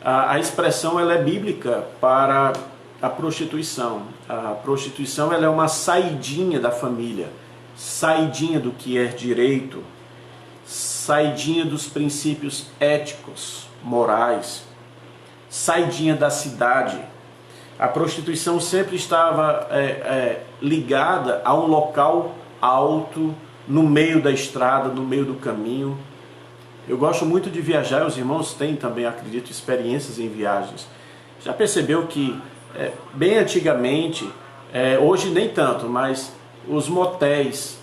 A expressão ela é bíblica para a prostituição. A prostituição ela é uma saidinha da família, saidinha do que é direito, saidinha dos princípios éticos, morais, saidinha da cidade. A prostituição sempre estava ligada a um local alto, no meio da estrada, no meio do caminho. Eu gosto muito de viajar, os irmãos têm também, acredito, experiências em viagens. Já percebeu que bem antigamente, hoje nem tanto, mas os motéis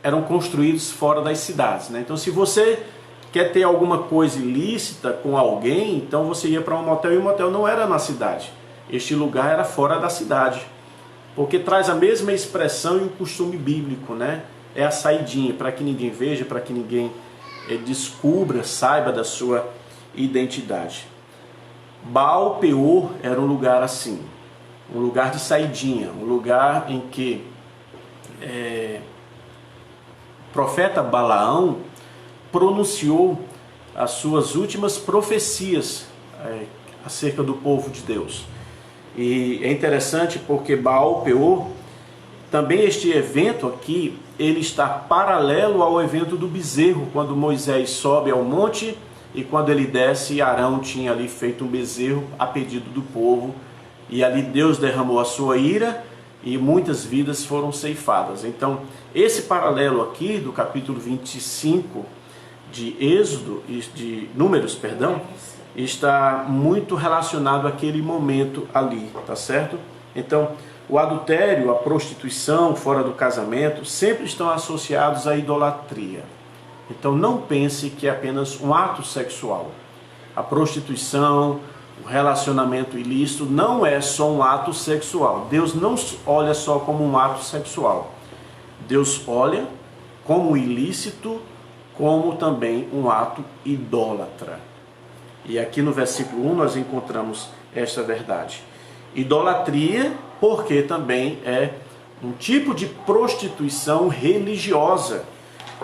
eram construídos fora das cidades, né? Então se você quer ter alguma coisa ilícita com alguém, então você ia para um motel, e o motel não era na cidade. Este lugar era fora da cidade, porque traz a mesma expressão e o costume bíblico, né? É a saidinha, para que ninguém veja, para que ninguém descubra, saiba da sua identidade. Baal Peor era um lugar assim, um lugar de saidinha, um lugar em que o profeta Balaão pronunciou as suas últimas profecias acerca do povo de Deus. E é interessante porque Baal Peor, também este evento aqui, ele está paralelo ao evento do bezerro, quando Moisés sobe ao monte e quando ele desce, Arão tinha ali feito um bezerro a pedido do povo, e ali Deus derramou a sua ira e muitas vidas foram ceifadas. Então esse paralelo aqui do capítulo 25 de Números, está muito relacionado àquele momento ali, tá certo? Então, o adultério, a prostituição fora do casamento sempre estão associados à idolatria. Então não pense que é apenas um ato sexual. A prostituição, o relacionamento ilícito não é só um ato sexual. Deus não olha só como um ato sexual. Deus olha como ilícito, como também um ato idólatra. E aqui no versículo 1 nós encontramos esta verdade. Idolatria, porque também é um tipo de prostituição religiosa.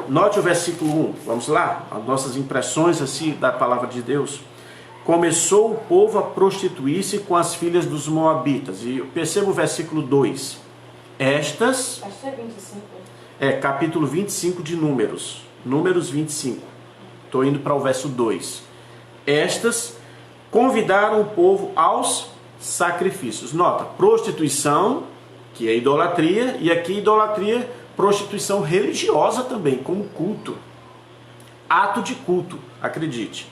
Note o versículo 1, vamos lá, as nossas impressões assim da palavra de Deus. Começou o povo a prostituir-se com as filhas dos moabitas. E perceba o versículo 2. Estas... Acho que é 25. capítulo 25 de Números. Números 25. Estou indo para o verso 2. Estas convidaram o povo aos sacrifícios. Nota, prostituição, que é idolatria, e aqui idolatria, prostituição religiosa também, como culto. Ato de culto, acredite.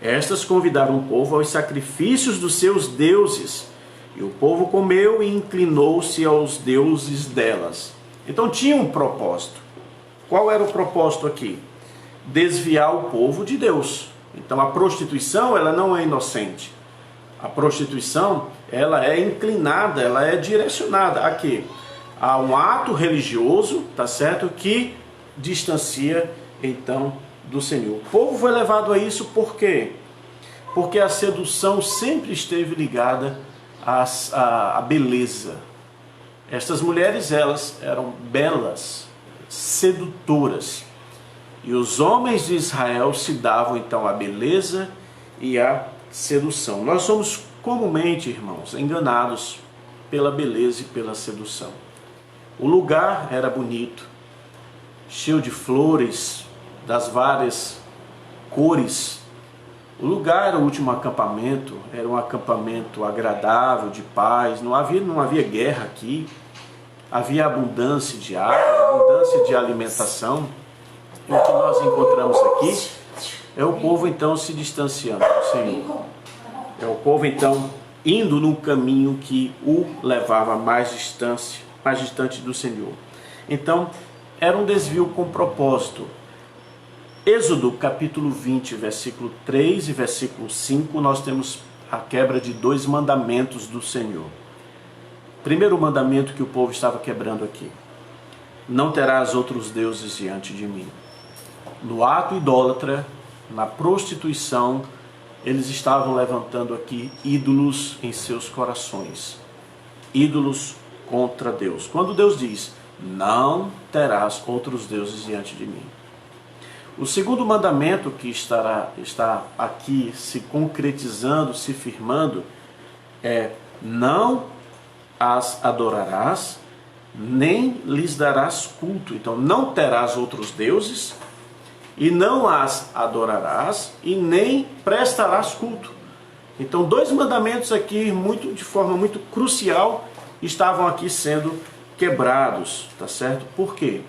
Estas convidaram o povo aos sacrifícios dos seus deuses, e o povo comeu e inclinou-se aos deuses delas. Então tinha um propósito. Qual era o propósito aqui? Desviar o povo de Deus. Então a prostituição, ela não é inocente. A prostituição, ela é inclinada, ela é direcionada a quê? A um ato religioso, tá certo? Que distancia, então, do Senhor. O povo foi levado a isso por quê? Porque a sedução sempre esteve ligada à beleza. Estas mulheres, elas eram belas, sedutoras. E os homens de Israel se davam, então, à beleza e à sedução. Nós somos comumente, irmãos, enganados pela beleza e pela sedução. O lugar era bonito, cheio de flores das várias cores. O lugar era o último acampamento, era um acampamento agradável, de paz, não havia guerra aqui, havia abundância de água, abundância de alimentação. E o que nós encontramos aqui é o povo então se distanciando do Senhor. É o povo então indo num caminho que o levava mais distante do Senhor. Então, era um desvio com propósito. Êxodo capítulo 20, versículo 3 e versículo 5, nós temos a quebra de 2 mandamentos do Senhor. Primeiro mandamento que o povo estava quebrando aqui: não terás outros deuses diante de mim. No ato idólatra, na prostituição, eles estavam levantando aqui ídolos em seus corações. Ídolos contra Deus. Quando Deus diz, não terás outros deuses diante de mim. O segundo mandamento que está aqui se concretizando, se firmando, é: não as adorarás, nem lhes darás culto. Então, não terás outros deuses, e não as adorarás, e nem prestarás culto. Então, 2 mandamentos aqui, de forma muito crucial, estavam aqui sendo quebrados, tá certo? Por quê?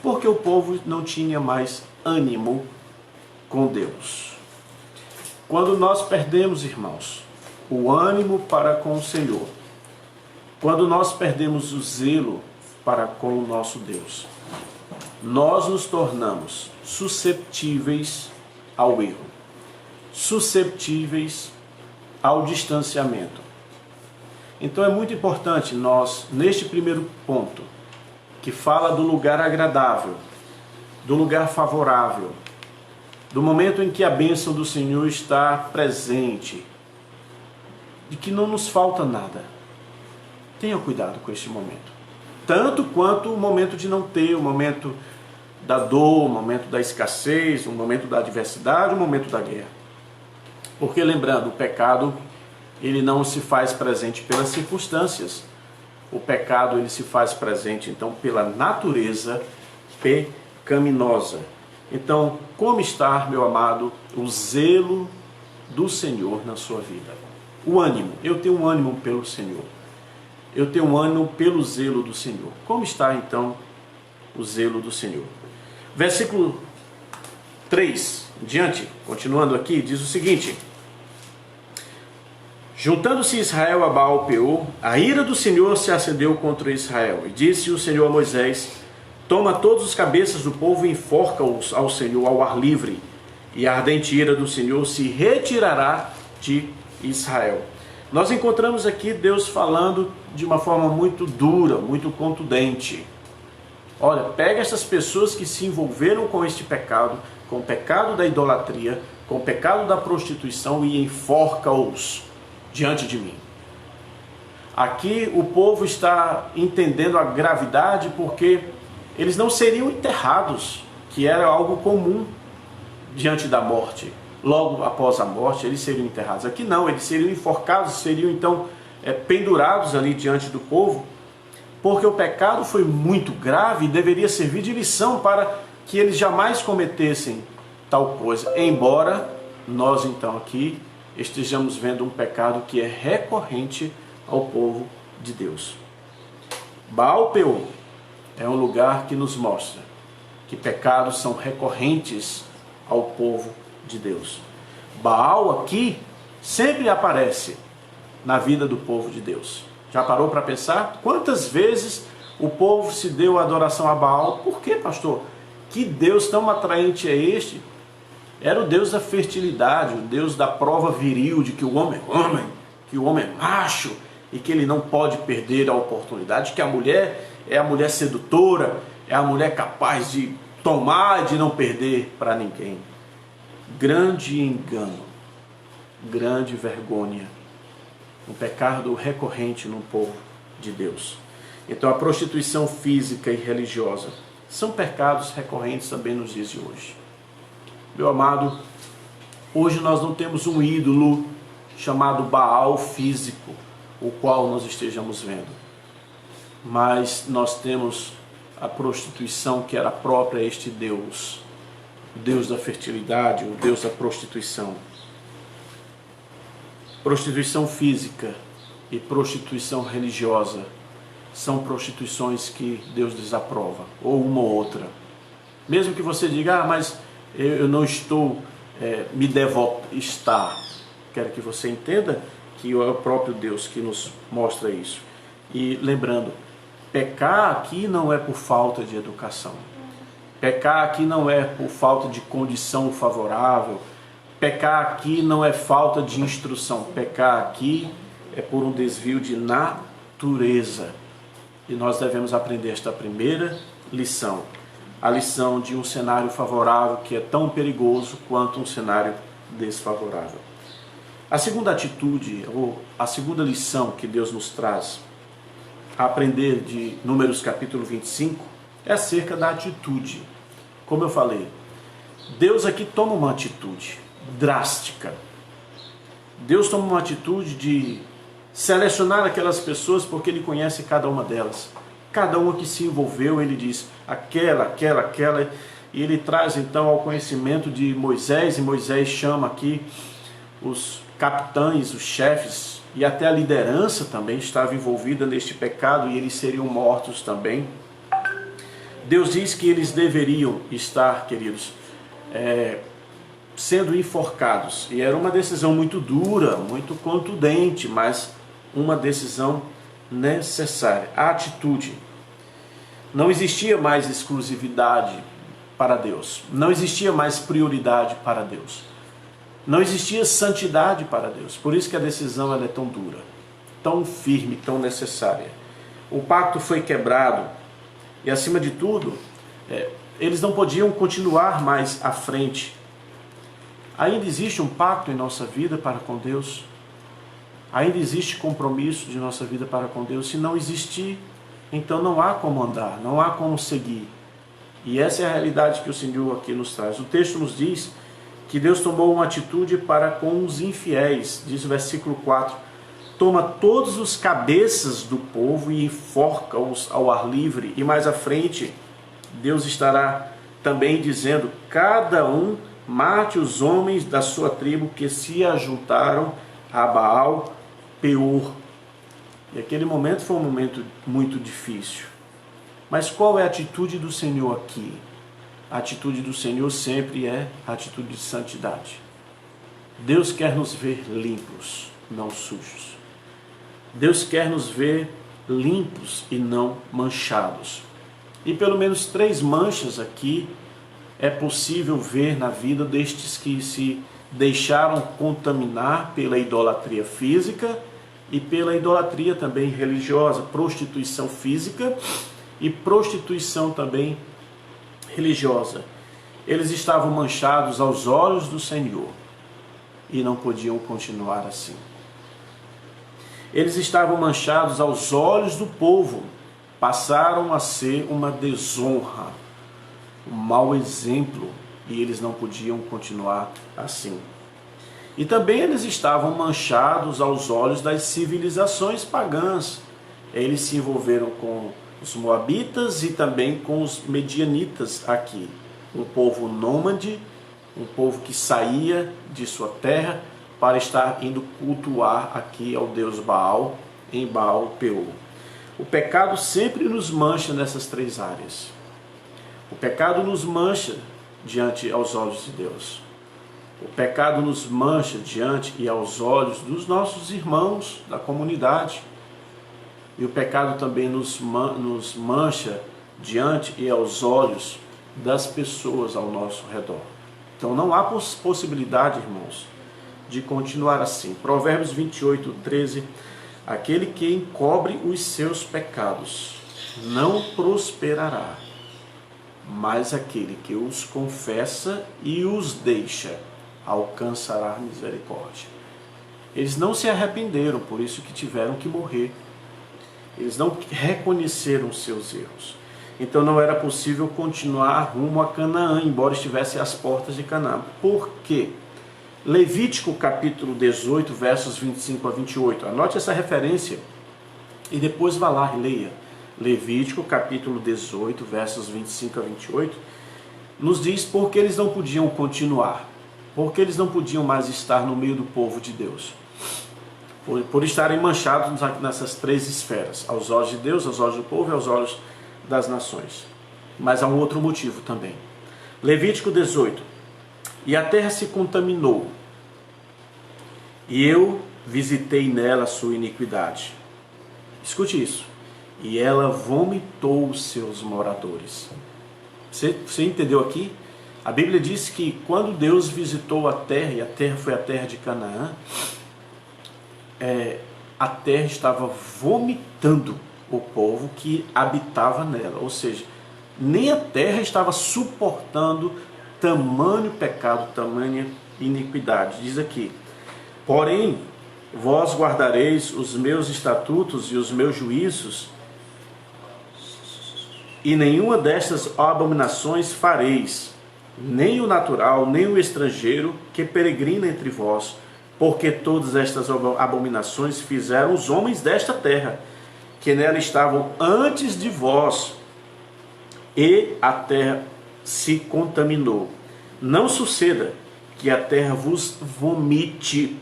Porque o povo não tinha mais ânimo com Deus. Quando nós perdemos, irmãos, o ânimo para com o Senhor, quando nós perdemos o zelo para com o nosso Deus, nós nos tornamos susceptíveis ao erro, susceptíveis ao distanciamento. Então é muito importante nós, neste primeiro ponto, que fala do lugar agradável, do lugar favorável, do momento em que a bênção do Senhor está presente, de que não nos falta nada. Tenha cuidado com este momento. Tanto quanto o momento de não ter, o momento da dor, o momento da escassez, o momento da adversidade, o momento da guerra. Porque lembrando, o pecado, ele não se faz presente pelas circunstâncias. O pecado, ele se faz presente, então, pela natureza pecaminosa. Então, como está, meu amado, o zelo do Senhor na sua vida? O ânimo. Eu tenho um ânimo pelo Senhor. Eu tenho um ânimo pelo zelo do Senhor. Como está, então, o zelo do Senhor? Versículo 3, diante, continuando aqui, diz o seguinte: Juntando-se Israel a Baal-peor, a ira do Senhor se acendeu contra Israel. E disse o Senhor a Moisés: toma todos os cabeças do povo e enforca-os ao Senhor ao ar livre, e a ardente ira do Senhor se retirará de Israel. Nós encontramos aqui Deus falando de uma forma muito dura, muito contundente. Olha, pega essas pessoas que se envolveram com este pecado, com o pecado da idolatria, com o pecado da prostituição, e enforca-os diante de mim. Aqui o povo está entendendo a gravidade, porque eles não seriam enterrados, que era algo comum diante da morte. Logo após a morte, eles seriam enterrados. Aqui não, eles seriam enforcados, seriam então pendurados ali diante do povo, porque o pecado foi muito grave e deveria servir de lição para que eles jamais cometessem tal coisa. Embora nós então aqui estejamos vendo um pecado que é recorrente ao povo de Deus. Baal-peor é um lugar que nos mostra que pecados são recorrentes ao povo de Deus. Baal aqui sempre aparece na vida do povo de Deus. Já parou para pensar? Quantas vezes o povo se deu a adoração a Baal? Por quê, pastor? Que Deus tão atraente é este? Era o Deus da fertilidade, o Deus da prova viril, de que o homem é homem, que o homem é macho, e que ele não pode perder a oportunidade, que a mulher é a mulher sedutora, é a mulher capaz de tomar e de não perder para ninguém. Grande engano, grande vergonha, um pecado recorrente no povo de Deus. Então a prostituição física e religiosa são pecados recorrentes também nos dias de hoje. Meu amado, hoje nós não temos um ídolo chamado Baal físico, o qual nós estejamos vendo. Mas nós temos a prostituição que era própria a este Deus, o Deus da fertilidade, o Deus da prostituição. Prostituição física e prostituição religiosa são prostituições que Deus desaprova, ou uma ou outra. Mesmo que você diga, mas eu não estou me devoto. Está. Quero que você entenda que é o próprio Deus que nos mostra isso. E lembrando, pecar aqui não é por falta de educação. Pecar aqui não é por falta de condição favorável. Pecar aqui não é falta de instrução. Pecar aqui é por um desvio de natureza. E nós devemos aprender esta primeira lição. A lição de um cenário favorável que é tão perigoso quanto um cenário desfavorável. A segunda atitude, ou a segunda lição que Deus nos traz a aprender de Números capítulo 25, é acerca da atitude. Como eu falei, Deus aqui toma uma atitude drástica. Deus toma uma atitude de selecionar aquelas pessoas porque Ele conhece cada uma delas. Cada uma que se envolveu, Ele diz, aquela, e Ele traz então ao conhecimento de Moisés, e Moisés chama aqui os capitães, os chefes, e até a liderança também estava envolvida neste pecado, e eles seriam mortos também. Deus diz que eles deveriam estar, queridos, sendo enforcados, e era uma decisão muito dura, muito contundente, mas uma decisão necessária. A atitude. Não existia mais exclusividade para Deus, não existia mais prioridade para Deus, não existia santidade para Deus. Por isso que a decisão ela é tão dura, tão firme, tão necessária. O pacto foi quebrado e, acima de tudo, eles não podiam continuar mais à frente. Ainda existe um pacto em nossa vida para com Deus? Ainda existe compromisso de nossa vida para com Deus? Se não existir, então não há como andar, não há como seguir. E essa é a realidade que o Senhor aqui nos traz. O texto nos diz que Deus tomou uma atitude para com os infiéis. Diz o versículo 4, toma todos os cabeças do povo e enforca-os ao ar livre. E mais à frente, Deus estará também dizendo, cada um mate os homens da sua tribo que se ajuntaram a Baal-peor. E aquele momento foi um momento muito difícil. Mas qual é a atitude do Senhor aqui? A atitude do Senhor sempre é a atitude de santidade. Deus quer nos ver limpos. não sujos. Deus quer nos ver limpos e não manchados. E pelo menos 3 manchas aqui é possível ver na vida destes que se deixaram contaminar pela idolatria física e pela idolatria também religiosa, prostituição física e prostituição também religiosa. Eles estavam manchados aos olhos do Senhor e não podiam continuar assim. Eles estavam manchados aos olhos do povo, passaram a ser uma desonra, um mau exemplo, e eles não podiam continuar assim. E também eles estavam manchados aos olhos das civilizações pagãs. Eles se envolveram com os moabitas e também com os medianitas aqui. Um povo nômade, um povo que saía de sua terra para estar indo cultuar aqui ao Deus Baal, em Baal-Peor. O pecado sempre nos mancha nessas 3 áreas. O pecado nos mancha diante aos olhos de Deus. O pecado nos mancha diante e aos olhos dos nossos irmãos da comunidade. E o pecado também nos mancha diante e aos olhos das pessoas ao nosso redor. Então não há possibilidade, irmãos, de continuar assim. Provérbios 28, 13. Aquele que encobre os seus pecados não prosperará, mas aquele que os confessa e os deixa alcançará misericórdia. Eles não se arrependeram, por isso que tiveram que morrer. Eles não reconheceram seus erros. Então não era possível continuar rumo a Canaã, embora estivesse às portas de Canaã. Por quê? Levítico capítulo 18, versos 25 a 28. Anote essa referência e depois vá lá e leia. Levítico capítulo 18, versos 25 a 28, nos diz porque eles não podiam continuar, porque eles não podiam mais estar no meio do povo de Deus, por estarem manchados nessas 3 esferas, aos olhos de Deus, aos olhos do povo e aos olhos das nações. Mas há um outro motivo também. Levítico 18. E a terra se contaminou, e eu visitei nela a sua iniquidade. Escute isso. E ela vomitou os seus moradores. Você entendeu aqui? A Bíblia diz que quando Deus visitou a terra, e a terra foi a terra de Canaã, a terra estava vomitando o povo que habitava nela. Ou seja, nem a terra estava suportando tamanho pecado, tamanha iniquidade. Diz aqui: porém, vós guardareis os meus estatutos e os meus juízos, e nenhuma destas abominações fareis, nem o natural, nem o estrangeiro que peregrina entre vós, porque todas estas abominações fizeram os homens desta terra, que nela estavam antes de vós, e a terra se contaminou. Não suceda que a terra vos vomite,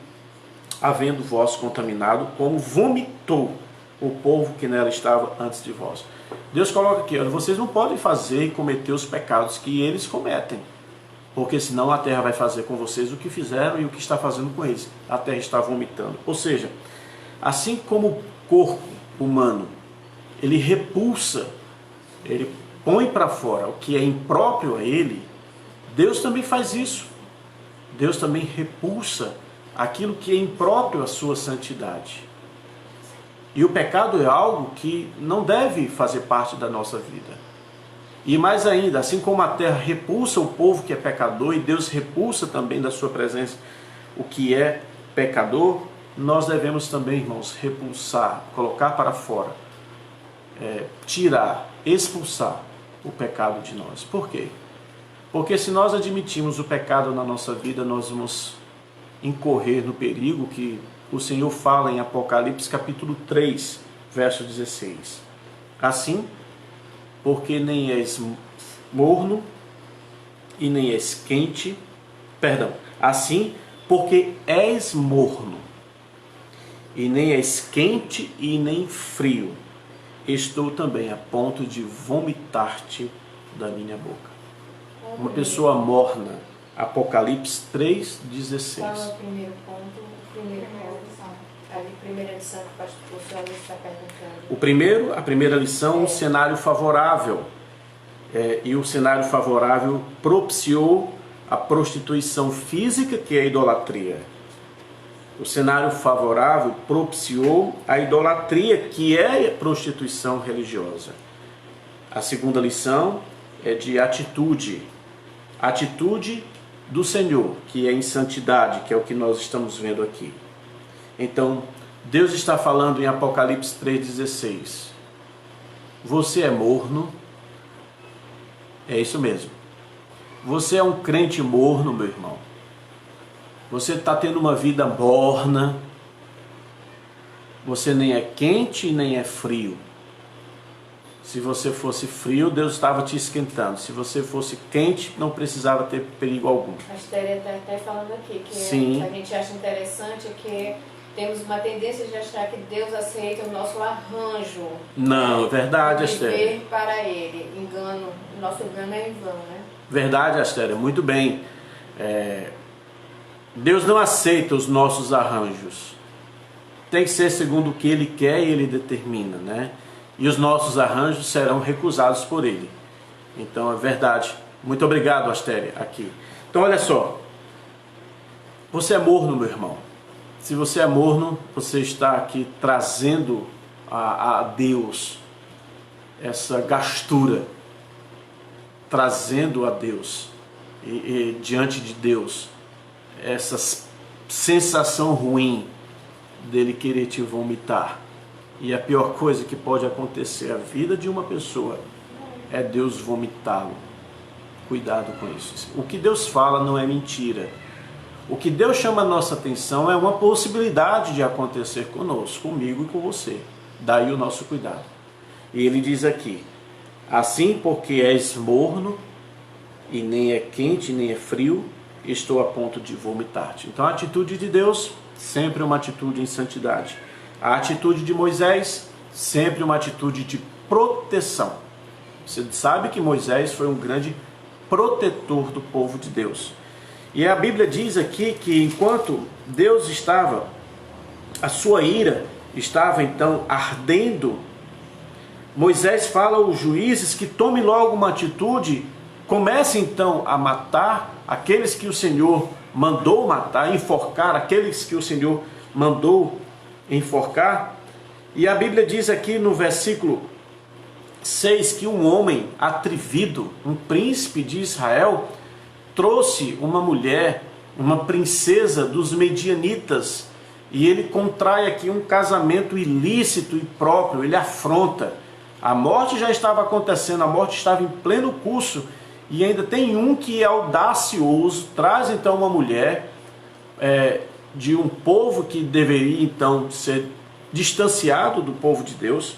havendo vós contaminado, como vomitou o povo que nela estava antes de vós. Deus coloca aqui: olha, vocês não podem fazer e cometer os pecados que eles cometem, porque senão a terra vai fazer com vocês o que fizeram e o que está fazendo com eles. A terra está vomitando. Ou seja, assim como o corpo humano, ele repulsa, ele põe para fora o que é impróprio a ele, Deus também faz isso. Deus também repulsa aquilo que é impróprio à sua santidade. E o pecado é algo que não deve fazer parte da nossa vida. E mais ainda, assim como a terra repulsa o povo que é pecador, e Deus repulsa também da sua presença o que é pecador, nós devemos também, irmãos, repulsar, colocar para fora, tirar, expulsar o pecado de nós. Por quê? Porque se nós admitimos o pecado na nossa vida, nós vamos incorrer no perigo que o Senhor fala em Apocalipse capítulo 3, verso 16. Assim, porque nem és morno e nem és quente, assim, porque és morno e nem és quente e nem frio, estou também a ponto de vomitar-te da minha boca. Uma pessoa morna, Apocalipse 3, 16. Qual é o primeiro ponto? O primeiro ponto. primeira lição que o senhor está A perguntando? primeira lição, um cenário favorável. E o cenário favorável propiciou a prostituição física, que é a idolatria. O cenário favorável propiciou a idolatria, que é a prostituição religiosa. A segunda lição é de atitude. Atitude do Senhor, que é em santidade, que é o que nós estamos vendo aqui. Então, Deus está falando em Apocalipse 3,16. Você é morno. É isso mesmo. Você é um crente morno, meu irmão. Você está tendo uma vida morna. Você nem é quente nem é frio. Se você fosse frio, Deus estava te esquentando. Se você fosse quente, não precisava ter perigo algum. A Estéria está até falando aqui que Sim. a gente acha interessante que temos uma tendência de achar que Deus aceita o nosso arranjo. Não, verdade, Estéria. Viver para Ele. Engano, nosso engano é em vão, né? Verdade, Estéria, muito bem. Deus não aceita os nossos arranjos. Tem que ser segundo o que Ele quer e Ele determina, né? E os nossos arranjos serão recusados por Ele. Então é verdade. Muito obrigado, Astéria, aqui. Então olha só. Você é morno, meu irmão. Se você é morno, você está aqui trazendo a Deus essa gastura. Trazendo a Deus e diante de Deus essa sensação ruim dele querer te vomitar. E a pior coisa que pode acontecer à vida de uma pessoa é Deus vomitá-lo. Cuidado com isso. O que Deus fala não é mentira. O que Deus chama a nossa atenção é uma possibilidade de acontecer conosco, comigo e com você. Daí o nosso cuidado. E ele diz aqui: assim, porque és morno, e nem é quente nem é frio, estou a ponto de vomitar-te. Então a atitude de Deus, sempre uma atitude em santidade. A atitude de Moisés, sempre uma atitude de proteção. Você sabe que Moisés foi um grande protetor do povo de Deus. E a Bíblia diz aqui que enquanto Deus estava, a sua ira estava então ardendo, Moisés fala aos juízes que tome logo uma atitude, comece então a matar aqueles que o Senhor mandou matar, enforcar aqueles que o Senhor mandou enforcar. E a Bíblia diz aqui no versículo 6 que um homem atrevido, um príncipe de Israel, trouxe uma mulher, uma princesa dos medianitas, e ele contrai aqui um casamento ilícito e próprio, ele afronta. A morte já estava acontecendo, a morte estava em pleno curso, e ainda tem um que é audacioso, traz então uma mulher de um povo que deveria então ser distanciado do povo de Deus,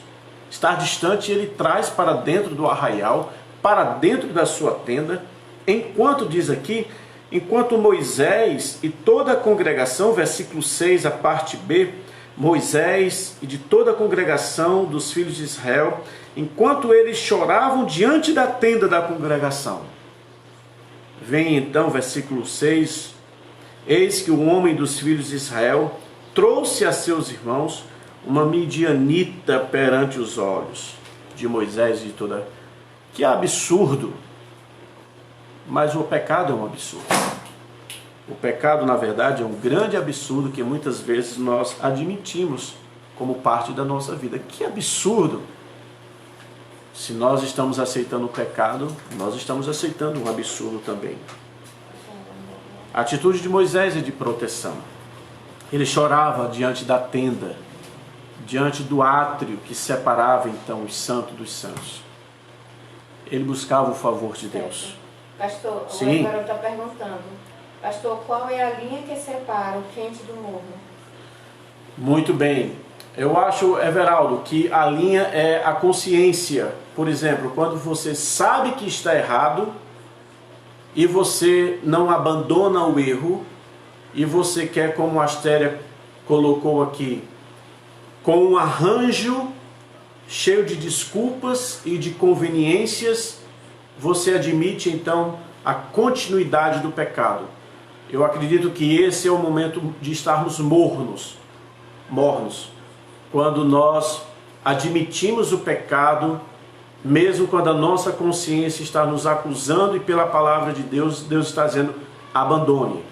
estar distante, ele traz para dentro do arraial, para dentro da sua tenda, enquanto diz aqui, enquanto Moisés e toda a congregação, versículo 6, a parte B, Moisés e de toda a congregação dos filhos de Israel, enquanto eles choravam diante da tenda da congregação. Vem então, versículo 6, eis que o homem dos filhos de Israel trouxe a seus irmãos uma midianita perante os olhos de Moisés e de toda... Que absurdo! Mas o pecado é um absurdo. O pecado, na verdade, é um grande absurdo que muitas vezes nós admitimos como parte da nossa vida. Que absurdo! Se nós estamos aceitando o pecado, nós estamos aceitando um absurdo também. A atitude de Moisés é de proteção. Ele chorava diante da tenda, diante do átrio que separava então os santos dos santos. Ele buscava o favor de Deus. Pastor, Sim. agora eu estou perguntando, pastor, qual é a linha que separa o quente do morno? Muito bem. Eu acho, Everaldo, que a linha é a consciência. Por exemplo, quando você sabe que está errado e você não abandona o erro e você quer, como a Astéria colocou aqui, com um arranjo cheio de desculpas e de conveniências, você admite então a continuidade do pecado. Eu acredito que esse é o momento de estarmos mornos. mornos. Quando nós admitimos o pecado, mesmo quando a nossa consciência está nos acusando e pela palavra de Deus, Deus está dizendo, abandone.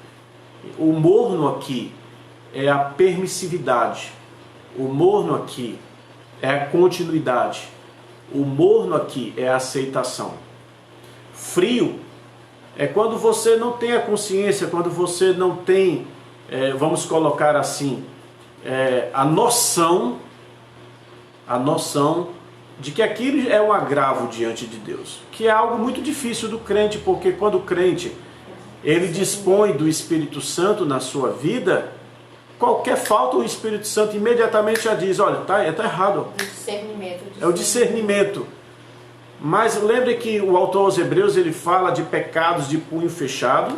O morno aqui é a permissividade. O morno aqui é a continuidade. O morno aqui é a aceitação. Frio é quando você não tem a consciência, quando você não tem, vamos colocar assim, a noção de que aquilo é um agravo diante de Deus, que é algo muito difícil do crente, porque quando o crente ele dispõe do Espírito Santo na sua vida, qualquer falta o Espírito Santo imediatamente já diz, olha, tá errado. É o discernimento. Mas lembre que o autor aos Hebreus ele fala de pecados de punho fechado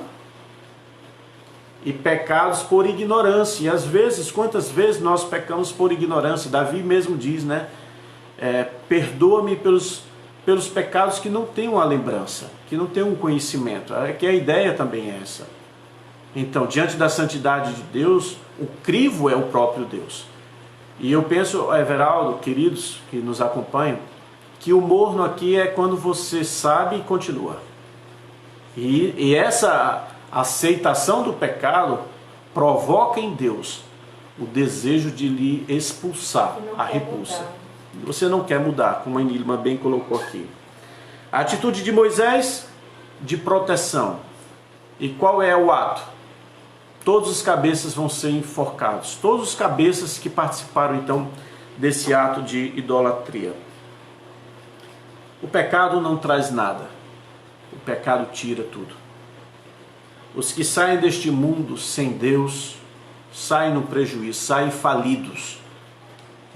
e pecados por ignorância. E às vezes, quantas vezes nós pecamos por ignorância? Davi mesmo diz, né? Perdoa-me pelos pecados que não têm uma lembrança, que não têm um conhecimento. Que a ideia também é essa. Então, diante da santidade de Deus, o crivo é o próprio Deus. E eu penso, Everaldo, queridos que nos acompanham, que o morno aqui é quando você sabe e continua. E essa aceitação do pecado provoca em Deus o desejo de lhe expulsar, a repulsa. Você não quer mudar, como a Nilma bem colocou aqui. A atitude de Moisés, de proteção. E qual é o ato? Todos os cabeças vão ser enforcados. Todos os cabeças que participaram então desse ato de idolatria. O pecado não traz nada. O pecado tira tudo. Os que saem deste mundo sem Deus, saem no prejuízo, saem falidos.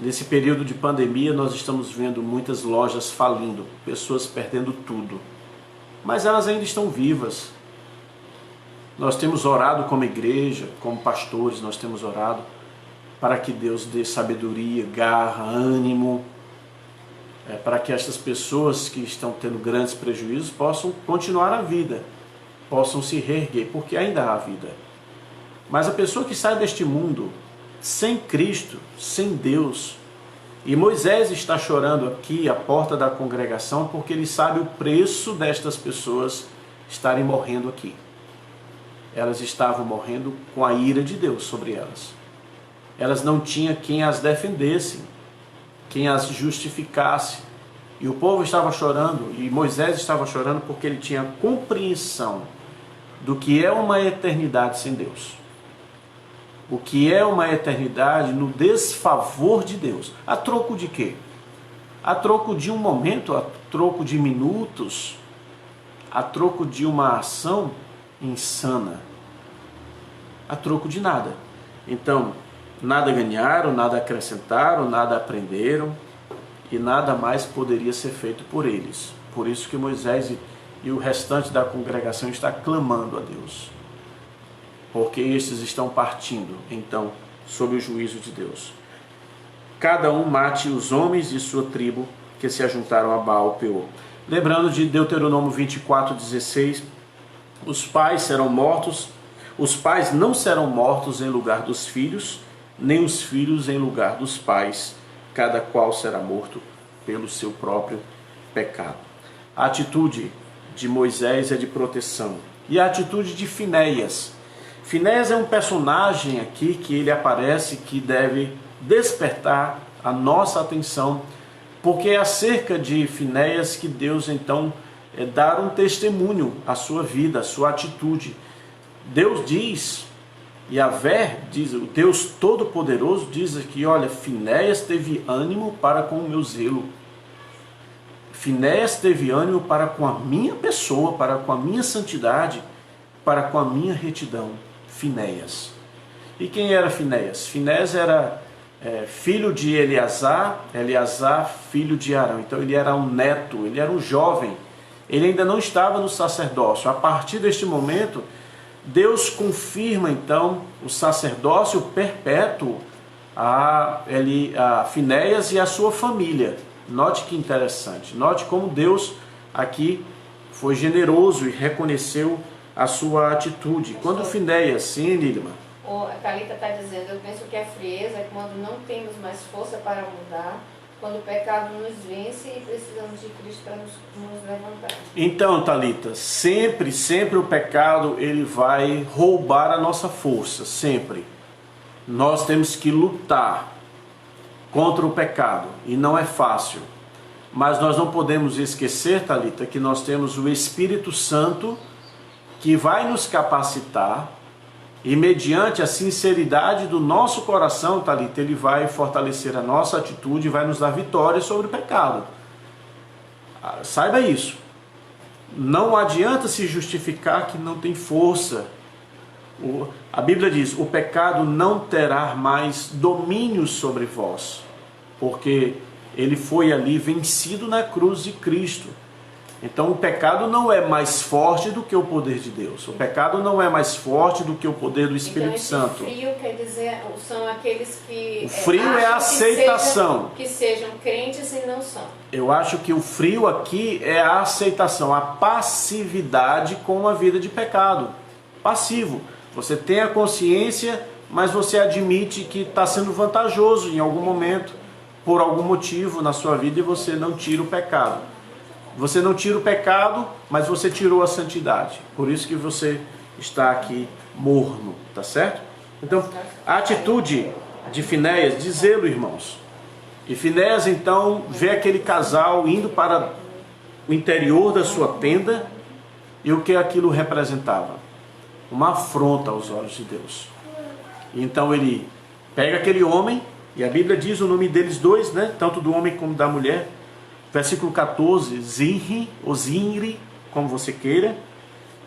Nesse período de pandemia, nós estamos vendo muitas lojas falindo, pessoas perdendo tudo. Mas elas ainda estão vivas. Nós temos orado como igreja, como pastores, nós temos orado para que Deus dê sabedoria, garra, ânimo, para que estas pessoas que estão tendo grandes prejuízos possam continuar a vida, possam se reerguer, porque ainda há vida. Mas a pessoa que sai deste mundo sem Cristo, sem Deus, e Moisés está chorando aqui à porta da congregação porque ele sabe o preço destas pessoas estarem morrendo aqui. Elas estavam morrendo com a ira de Deus sobre elas. Elas não tinham quem as defendesse, quem as justificasse. E o povo estava chorando, e Moisés estava chorando porque ele tinha compreensão do que é uma eternidade sem Deus. O que é uma eternidade no desfavor de Deus. A troco de quê? A troco de um momento, a troco de minutos, a troco de uma ação insana. A troco de nada. Então, nada ganharam, nada acrescentaram, nada aprenderam e nada mais poderia ser feito por eles. Por isso que Moisés e o restante da congregação está clamando a Deus. Porque estes estão partindo, então, sob o juízo de Deus. Cada um mate os homens de sua tribo que se ajuntaram a Baal-Peor. Lembrando de Deuteronômio 24:16, os pais não serão mortos em lugar dos filhos, nem os filhos em lugar dos pais, cada qual será morto pelo seu próprio pecado. A atitude de Moisés é de proteção. E a atitude de Finéias. Finéias é um personagem aqui que ele aparece que deve despertar a nossa atenção, porque é acerca de Finéias que Deus então dá um testemunho à sua vida, à sua atitude. Deus diz, Yahvé diz, o Deus Todo-Poderoso diz aqui, olha, Finéias teve ânimo para com o meu zelo. Finéias teve ânimo para com a minha pessoa, para com a minha santidade, para com a minha retidão. Finéias. E quem era Finéias? Finéias era filho de Eleazar, Eleazar filho de Arão. Então ele era um neto, ele era um jovem. Ele ainda não estava no sacerdócio. A partir deste momento, Deus confirma então o sacerdócio perpétuo a Finéias e a sua família. Note que interessante. Note como Deus aqui foi generoso e reconheceu a sua atitude. Quando Finéias, sim, Nilma? A Thalita está dizendo, eu penso que a frieza é quando não temos mais força para mudar, quando o pecado nos vence e precisamos de Cristo para nos levantar. Então, Thalita, sempre o pecado ele vai roubar a nossa força, sempre. Nós temos que lutar contra o pecado e não é fácil. Mas nós não podemos esquecer, Thalita, que nós temos o Espírito Santo que vai nos capacitar e mediante a sinceridade do nosso coração, Thalita, ele vai fortalecer a nossa atitude e vai nos dar vitória sobre o pecado. Saiba isso. Não adianta se justificar que não tem força. A Bíblia diz, o pecado não terá mais domínio sobre vós, porque ele foi ali vencido na cruz de Cristo. Então o pecado não é mais forte do que o poder de Deus. O pecado não é mais forte do que o poder do Espírito Santo. O frio quer dizer, são aqueles que... O frio é a aceitação. Que sejam crentes e não são. Eu acho que o frio aqui é a aceitação, a passividade com a vida de pecado. Passivo. Você tem a consciência, mas você admite que está sendo vantajoso em algum momento, por algum motivo na sua vida, e você não tira o pecado. Você não tira o pecado, mas você tirou a santidade. Por isso que você está aqui morno, tá certo? Então, a atitude de Finéias, de zelo, irmãos. E Finéias, então, vê aquele casal indo para o interior da sua tenda, e o que aquilo representava? Uma afronta aos olhos de Deus. Então ele pega aquele homem, e a Bíblia diz o nome deles dois, né? Tanto do homem como da mulher. Versículo 14, Zinri, ou Zinri, como você queira,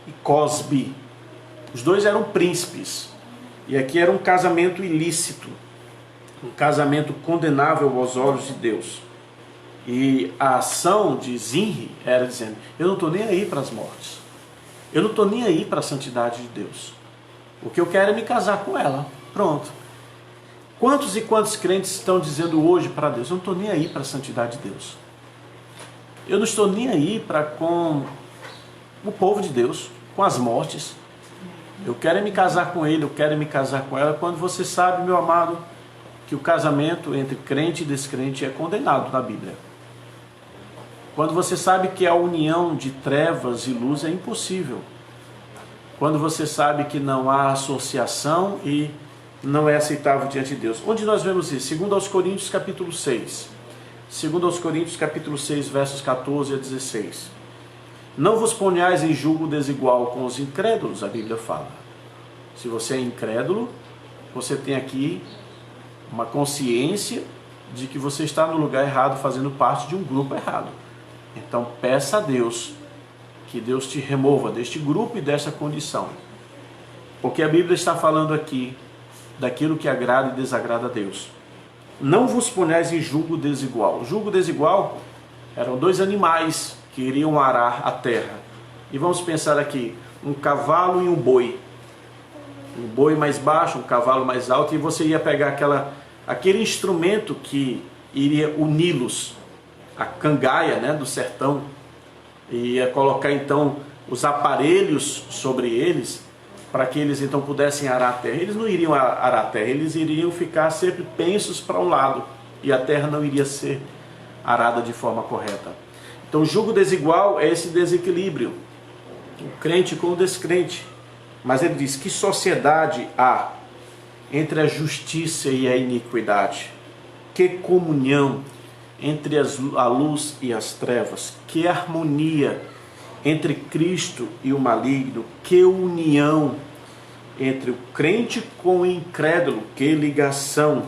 e Cosbi. Os dois eram príncipes. E aqui era um casamento ilícito. Um casamento condenável aos olhos de Deus. E a ação de Zinri era dizendo, eu não estou nem aí para as mortes. Eu não estou nem aí para a santidade de Deus. O que eu quero é me casar com ela. Pronto. Quantos e quantos crentes estão dizendo hoje para Deus, eu não estou nem aí para a santidade de Deus. Eu não estou nem aí com o povo de Deus, com as mortes. Eu quero é me casar com ele, eu quero é me casar com ela. Quando você sabe, meu amado, que o casamento entre crente e descrente é condenado na Bíblia. Quando você sabe que a união de trevas e luz é impossível. Quando você sabe que não há associação e não é aceitável diante de Deus. Onde nós vemos isso? Segundo aos Coríntios, capítulo 6. Segundo aos Coríntios, capítulo 6, versos 14 a 16. Não vos ponhais em julgo desigual com os incrédulos, a Bíblia fala. Se você é incrédulo, você tem aqui uma consciência de que você está no lugar errado, fazendo parte de um grupo errado. Então peça a Deus que Deus te remova deste grupo e desta condição. Porque a Bíblia está falando aqui daquilo que agrada e desagrada a Deus. Não vos ponhais em julgo desigual. Julgo desigual eram dois animais que iriam arar a terra. E vamos pensar aqui, um cavalo e um boi. Um boi mais baixo, um cavalo mais alto, e você ia pegar aquele instrumento que iria uni-los, a cangaia, né, do sertão, e ia colocar então os aparelhos sobre eles, para que eles então pudessem arar a terra. Eles não iriam arar a terra, eles iriam ficar sempre pensos para um lado, e a terra não iria ser arada de forma correta. Então o jugo desigual é esse desequilíbrio, o crente com o descrente. Mas ele diz, que sociedade há entre a justiça e a iniquidade? Que comunhão entre a luz e as trevas? Que harmonia entre Cristo e o maligno? Que união entre o crente com o incrédulo? Que ligação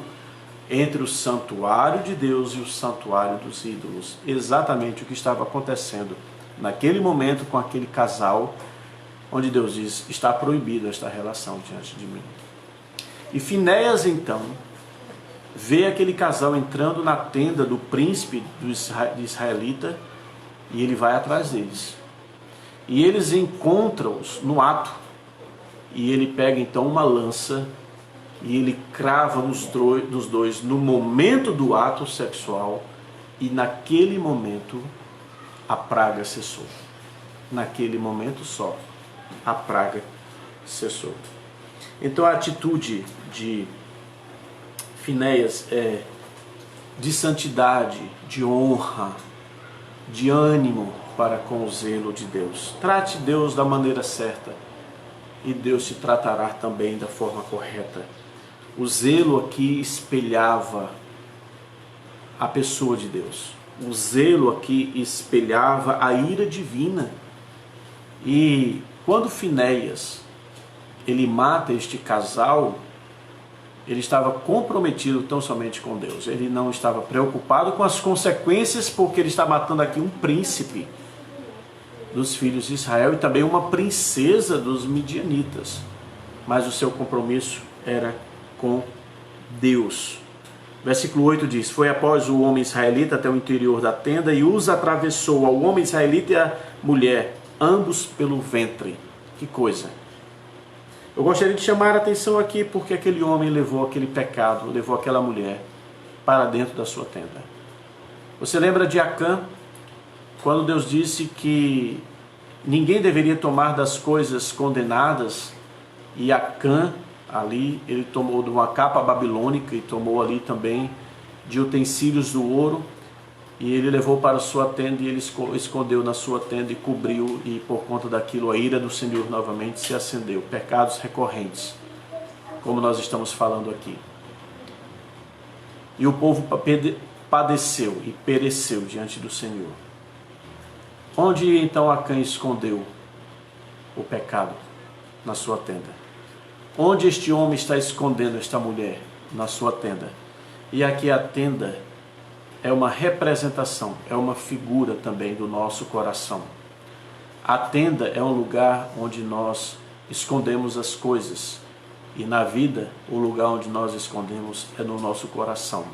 entre o santuário de Deus e o santuário dos ídolos? Exatamente o que estava acontecendo naquele momento com aquele casal, onde Deus diz, está proibida esta relação diante de mim. E Finéias então vê aquele casal entrando na tenda do príncipe de israelita, e ele vai atrás deles. E eles encontram-os no ato, e ele pega então uma lança, e ele crava nos dois no momento do ato sexual, e naquele momento a praga cessou. Naquele momento só, a praga cessou. Então a atitude de Finéias é de santidade, de honra, de ânimo para com o zelo de Deus. Trate Deus da maneira certa e Deus te tratará também da forma correta. O zelo aqui espelhava a pessoa de Deus. O zelo aqui espelhava a ira divina. E quando Finéias ele mata este casal, ele estava comprometido tão somente com Deus. Ele não estava preocupado com as consequências, porque ele está matando aqui um príncipe dos filhos de Israel e também uma princesa dos midianitas. Mas o seu compromisso era com Deus. Versículo 8 diz: foi após o homem israelita até o interior da tenda e os atravessou, ao homem israelita e à mulher, ambos pelo ventre. Que coisa! Eu gostaria de chamar a atenção aqui porque aquele homem levou aquele pecado, levou aquela mulher para dentro da sua tenda. Você lembra de Acã, quando Deus disse que ninguém deveria tomar das coisas condenadas, e Acã ali, ele tomou de uma capa babilônica e tomou ali também de utensílios do ouro, e ele levou para a sua tenda e ele escondeu na sua tenda e cobriu, e por conta daquilo a ira do Senhor novamente se acendeu. Pecados recorrentes, como nós estamos falando aqui. E o povo padeceu e pereceu diante do Senhor. Onde então Acã escondeu o pecado? Na sua tenda. Onde este homem está escondendo esta mulher? Na sua tenda. E aqui a tenda é uma representação, é uma figura também do nosso coração. A tenda é um lugar onde nós escondemos as coisas. E na vida, o lugar onde nós escondemos é no nosso coração.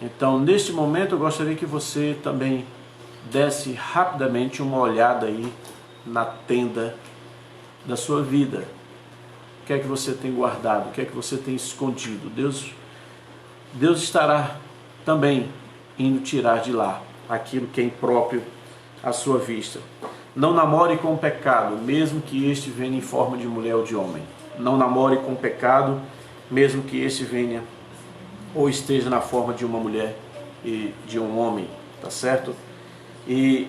Então, neste momento, eu gostaria que você também desse rapidamente uma olhada aí na tenda da sua vida. O que é que você tem guardado? O que é que você tem escondido? Deus estará também indo tirar de lá aquilo que é impróprio à sua vista. Não namore com o pecado, mesmo que este venha em forma de mulher ou de homem. Não namore com o pecado, mesmo que este venha ou esteja na forma de uma mulher e de um homem, tá certo? E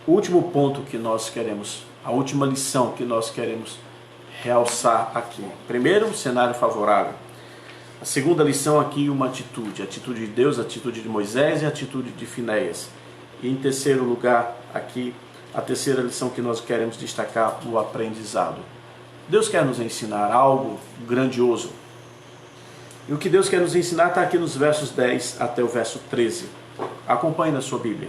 o último ponto que nós queremos, a última lição que nós queremos realçar aqui. Primeiro, um cenário favorável. A segunda lição aqui, uma atitude. A atitude de Deus, a atitude de Moisés e a atitude de Finéias. E em terceiro lugar, aqui, a terceira lição que nós queremos destacar, o aprendizado. Deus quer nos ensinar algo grandioso. E o que Deus quer nos ensinar está aqui nos versos 10 até o verso 13. Acompanhe na sua Bíblia.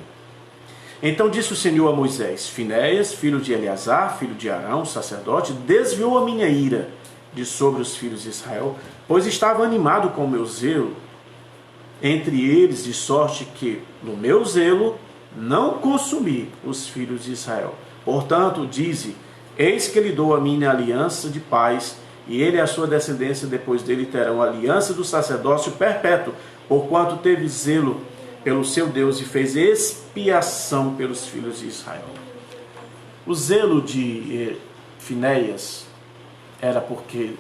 Então disse o Senhor a Moisés: Finéias, filho de Eleazar, filho de Arão, sacerdote, desviou a minha ira de sobre os filhos de Israel, pois estava animado com o meu zelo entre eles, de sorte que no meu zelo não consumi os filhos de Israel. Portanto, dize: eis que lhe dou a minha aliança de paz, e ele e a sua descendência depois dele terão a aliança do sacerdócio perpétuo, porquanto teve zelo pelo seu Deus e fez expiação pelos filhos de Israel. O zelo de Finéias era porque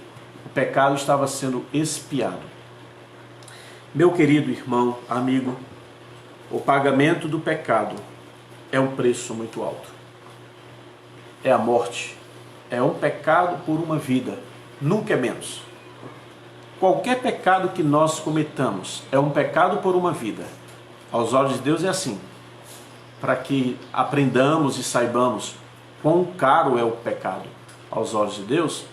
o pecado estava sendo expiado. Meu querido irmão, amigo, o pagamento do pecado é um preço muito alto. É a morte. É um pecado por uma vida, nunca é menos. Qualquer pecado que nós cometamos é um pecado por uma vida. Aos olhos de Deus é assim, para que aprendamos e saibamos quão caro é o pecado. Aos olhos de Deus,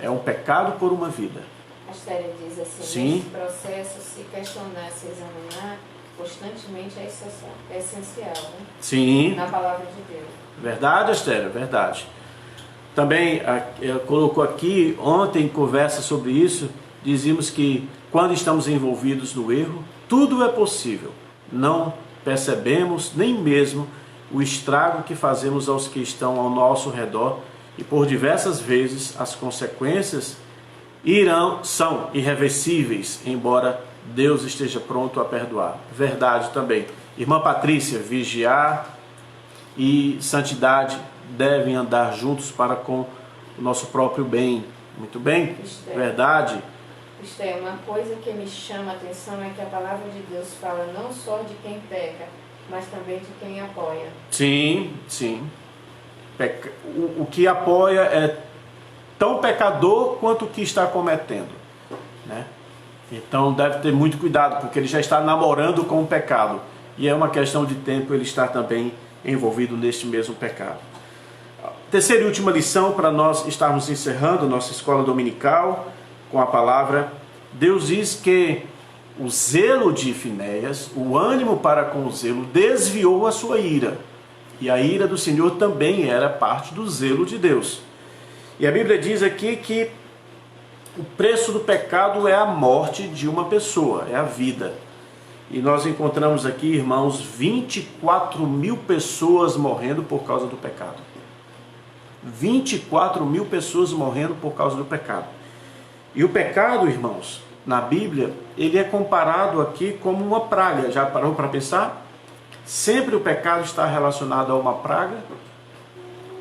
é um pecado por uma vida. A Esther diz assim: sim, nesse processo, se questionar, se examinar constantemente é essencial, né? Sim. Na palavra de Deus. Verdade, Esther, verdade. Também colocou aqui, ontem em conversa sobre isso, dizíamos que quando estamos envolvidos no erro, tudo é possível. Não percebemos nem mesmo o estrago que fazemos aos que estão ao nosso redor, e por diversas vezes as consequências são irreversíveis, embora Deus esteja pronto a perdoar. Verdade também. Irmã Patrícia, vigiar e santidade devem andar juntos para com o nosso próprio bem, Muito bem, Isto é. verdade. Isto é, uma coisa que me chama a atenção é que a palavra de Deus fala não só de quem peca, mas também de quem apoia. Sim, sim. O que apoia é tão pecador quanto o que está cometendo, né? Então deve ter muito cuidado, porque ele já está namorando com o pecado. E é uma questão de tempo ele estar também envolvido neste mesmo pecado. Terceira e última lição para nós estarmos encerrando nossa escola dominical com a palavra. Deus diz que o zelo de Finéias, o ânimo para com o zelo, desviou a sua ira. E a ira do Senhor também era parte do zelo de Deus. E a Bíblia diz aqui que o preço do pecado é a morte de uma pessoa, é a vida. E nós encontramos aqui, irmãos, 24 mil pessoas morrendo por causa do pecado. 24 mil pessoas morrendo por causa do pecado. E o pecado, irmãos, na Bíblia, ele é comparado aqui como uma praga. Já parou para pensar? Sempre o pecado está relacionado a uma praga,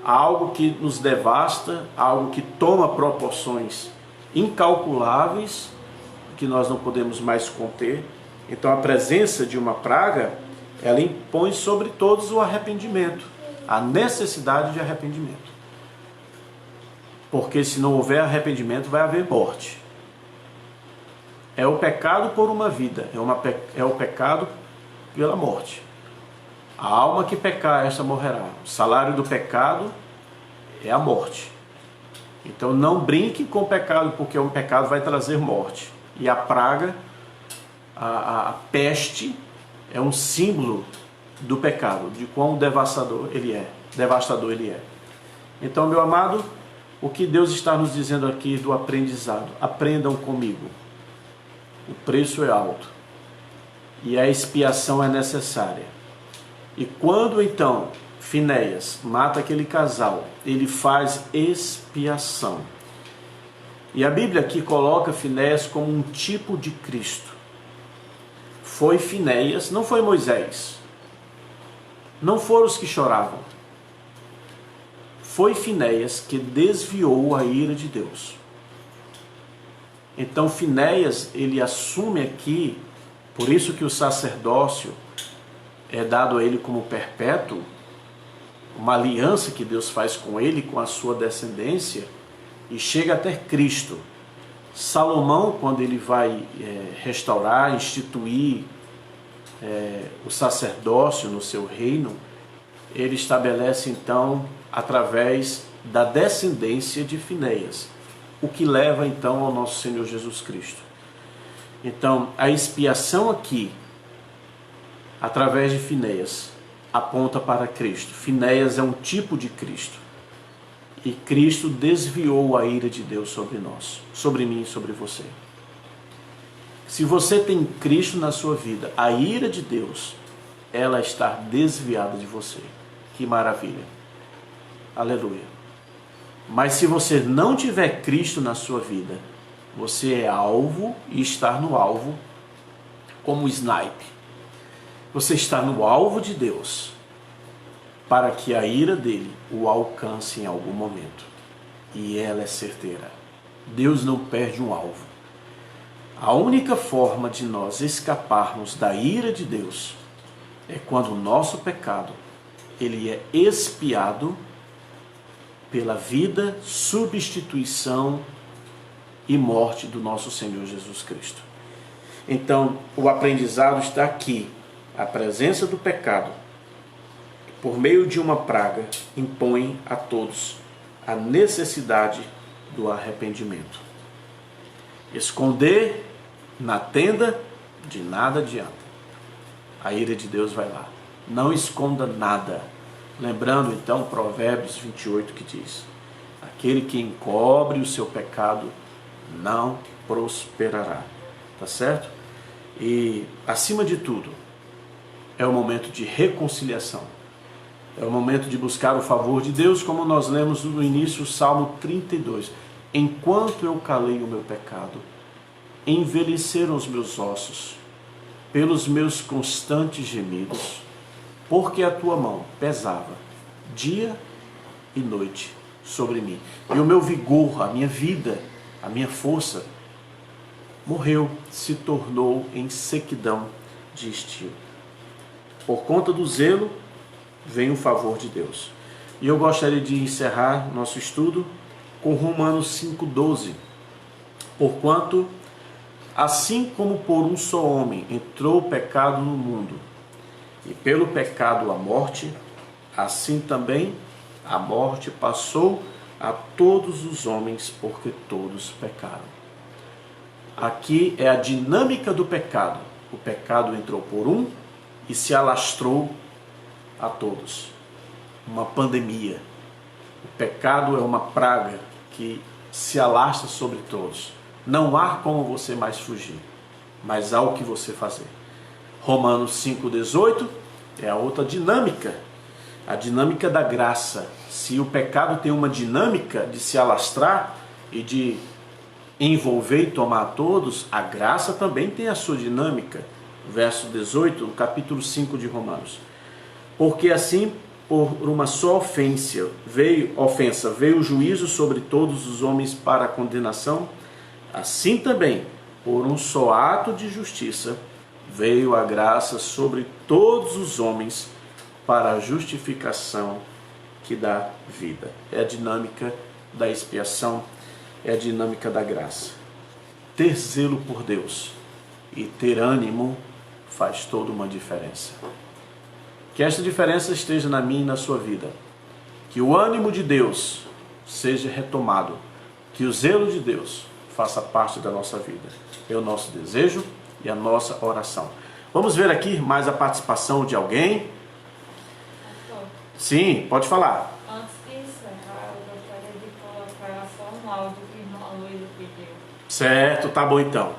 a algo que nos devasta, algo que toma proporções incalculáveis, que nós não podemos mais conter. Então a presença de uma praga, ela impõe sobre todos o arrependimento, a necessidade de arrependimento. Porque se não houver arrependimento, vai haver morte. É o pecado por uma vida, é o pecado pela morte. A alma que pecar, esta morrerá. O salário do pecado é a morte. Então não brinque com o pecado, porque o pecado vai trazer morte. E a praga, a peste, é um símbolo do pecado, de quão devastador ele é. Então, meu amado, o que Deus está nos dizendo aqui do aprendizado? Aprendam comigo. O preço é alto e a expiação é necessária. E quando então Finéias mata aquele casal, ele faz expiação. E a Bíblia aqui coloca Finéias como um tipo de Cristo. Foi Finéias, não foi Moisés. Não foram os que choravam. Foi Finéias que desviou a ira de Deus. Então Finéias, ele assume aqui, por isso que o sacerdócio é dado a ele como perpétuo, uma aliança que Deus faz com ele, com a sua descendência, e chega até Cristo. Salomão, quando ele vai restaurar, instituir o sacerdócio no seu reino, ele estabelece então através da descendência de Finéias, o que leva então ao nosso Senhor Jesus Cristo. Então a expiação aqui, através de Finéias, aponta para Cristo. Finéias é um tipo de Cristo. E Cristo desviou a ira de Deus sobre nós, sobre mim e sobre você. Se você tem Cristo na sua vida, a ira de Deus, ela está desviada de você. Que maravilha. Aleluia. Mas se você não tiver Cristo na sua vida, você é alvo e está no alvo como sniper. Você está no alvo de Deus para que a ira dele o alcance em algum momento. E ela é certeira. Deus não perde um alvo. A única forma de nós escaparmos da ira de Deus é quando o nosso pecado ele é expiado pela vida, substituição e morte do nosso Senhor Jesus Cristo. Então, o aprendizado está aqui. A presença do pecado, por meio de uma praga, impõe a todos a necessidade do arrependimento. Esconder na tenda, de nada adianta. A ira de Deus vai lá. Não esconda nada. Lembrando então Provérbios 28 que diz: aquele que encobre o seu pecado não prosperará. Tá certo? E acima de tudo, é o momento de reconciliação. É o momento de buscar o favor de Deus, como nós lemos no início, o Salmo 32. Enquanto eu calei o meu pecado, envelheceram os meus ossos, pelos meus constantes gemidos, porque a tua mão pesava dia e noite sobre mim. E o meu vigor, a minha vida, a minha força, morreu, se tornou em sequidão de estio. Por conta do zelo, vem o favor de Deus. E eu gostaria de encerrar nosso estudo com Romanos 5,12. Porquanto, assim como por um só homem entrou o pecado no mundo, e pelo pecado a morte, assim também a morte passou a todos os homens, porque todos pecaram. Aqui é a dinâmica do pecado. O pecado entrou por um e se alastrou a todos. Uma pandemia. O pecado é uma praga que se alastra sobre todos. Não há como você mais fugir, mas há o que você fazer. Romanos 5,18 é a outra dinâmica, a dinâmica da graça. Se o pecado tem uma dinâmica de se alastrar e de envolver e tomar a todos, a graça também tem a sua dinâmica. Verso 18, do capítulo 5 de Romanos. Porque assim, por uma só ofensa veio o juízo sobre todos os homens para a condenação, assim também, por um só ato de justiça, veio a graça sobre todos os homens para a justificação que dá vida. É a dinâmica da expiação, é a dinâmica da graça. Ter zelo por Deus e ter ânimo faz toda uma diferença. Que esta diferença esteja na minha e na sua vida. Que o ânimo de Deus seja retomado. Que o zelo de Deus faça parte da nossa vida. É o nosso desejo e a nossa oração. Vamos ver aqui mais a participação de alguém. Sim, pode falar. Antes de encerrar, eu gostaria de colocar só um áudio que a irmã Luísa pediu. Certo, tá bom então.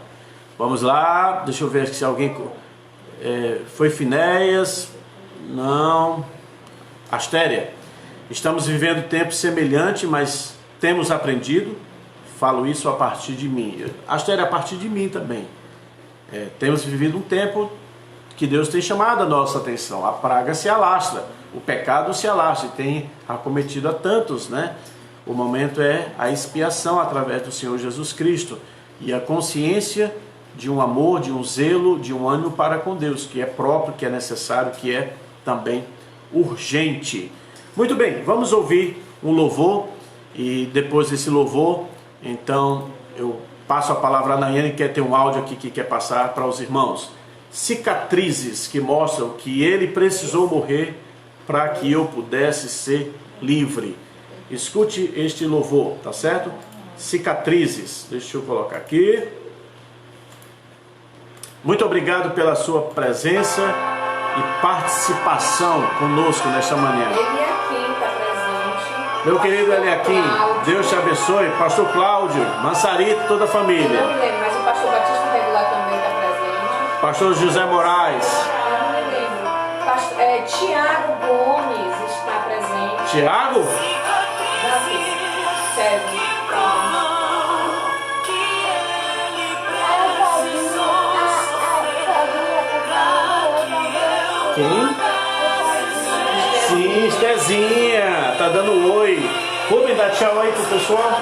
Vamos lá, deixa eu ver se alguém... foi Finéias? Não. Astéria, estamos vivendo tempo semelhante, mas temos aprendido. Falo isso a partir de mim. Astéria, a partir de mim também. Temos vivido um tempo que Deus tem chamado a nossa atenção. A praga se alastra, o pecado se alastra e tem acometido a tantos, né? O momento é a expiação através do Senhor Jesus Cristo e a consciência de um amor, de um zelo, de um ânimo para com Deus, que é próprio, que é necessário, que é também urgente. Muito bem, vamos ouvir um louvor e depois desse louvor, então eu passo a palavra a Nayane, que quer ter um áudio aqui que quer passar para os irmãos. Cicatrizes que mostram que ele precisou morrer para que eu pudesse ser livre. Escute este louvor, tá certo? Cicatrizes, deixa eu colocar aqui. Muito obrigado pela sua presença e participação conosco nesta manhã. Eliakim está presente. Meu querido Eliakim, Deus te abençoe. Pastor Cláudio, Mansarito, toda a família. Eu não me lembro, mas o pastor Batista Regular também está presente. Pastor José Moraes. Eu não me lembro. Tiago Gomes está presente. Tiago? Sério. Quem? Sim, Estezinha, tá dando oi. Rubem, dá tchau aí pro pessoal.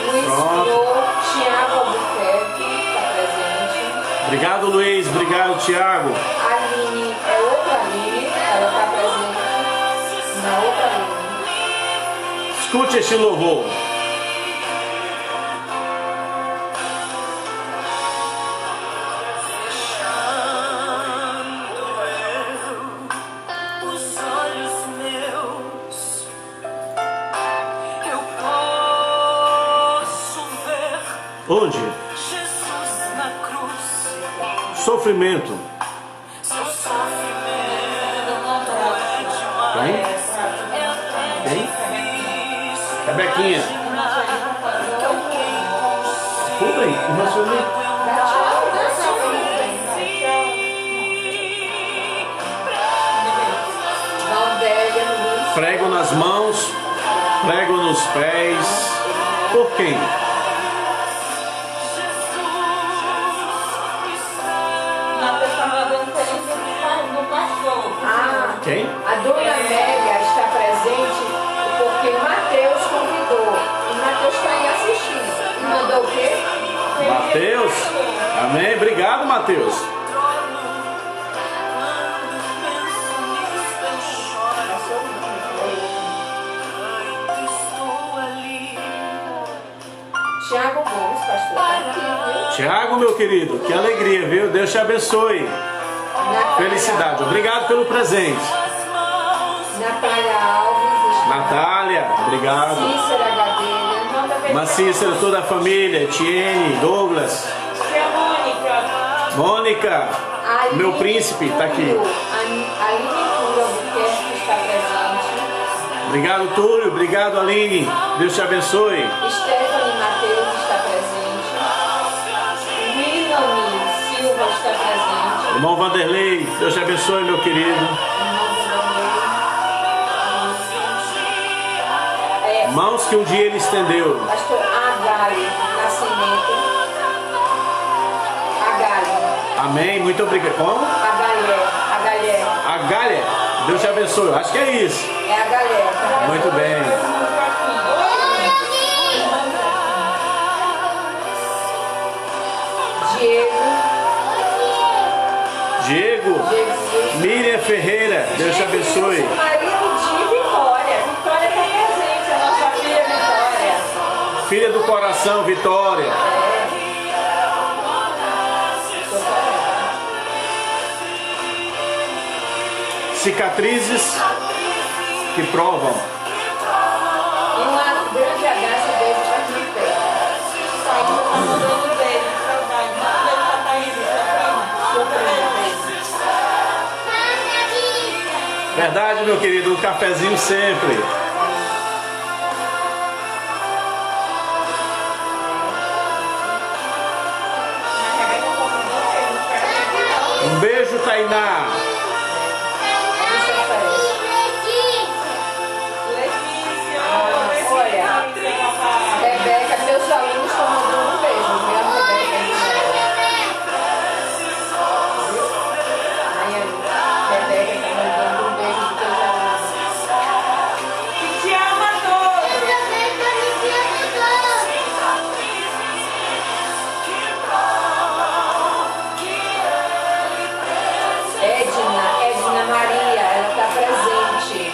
Luiz Flor, Tiago Albuquerque está presente. Obrigado, Luiz, obrigado, Tiago. Aline, outra Aline, ela está presente na outra Aline. Escute este louvor. Onde? Sofrimento. Quem? Quem? Rebequinha. Rubem, emocionante. Prego nas mãos, prego nos pés. Por quem? Ah, quem? a dona Amélia está presente porque Mateus. Amém. Obrigado, Mateus. Tiago Gomes, pastor, tá aqui, viu? Tiago, meu querido, que alegria, viu? Deus te abençoe. Felicidade. Obrigado pelo presente. Natália Alves. Natália, obrigado. Cícera Gadelha. Mas Cícera, toda a família, Etienne, Douglas. Tia Mônica. Mônica, Aline meu príncipe, está aqui. Aline Túlio Albuquerque está presente. Obrigado, Túlio. Obrigado, Aline. Deus te abençoe. Stephanie Mateus está presente. William Silva está presente. Irmão Vanderlei, Deus te abençoe, meu querido. Irmão Vanderlei. Mãos que um dia ele estendeu. Pastor Agali Nascimento. Agali. Amém. Muito obrigado. Como? Agalé. A Gália. Deus te abençoe. Acho que é isso. É a galera. Muito bem. Diego. Miriam Ferreira. Deus te abençoe. Marido de Vitória. Vitória está presente, a nossa filha Vitória. Filha do coração, Vitória. Cicatrizes que provam. E uma grande abraço e beijo para quem pé. Ainda tá mandando beijo, saudade. Manda beijo pra Thaís, sua prima. Verdade, meu querido, um cafezinho sempre. Um beijo, Tainá. Rebeca, meus alunos estão mandando um beijo, viu? A Rebeca está mandando um beijo para teus alunos. Que te ama a todos. Edna Maria, ela está presente.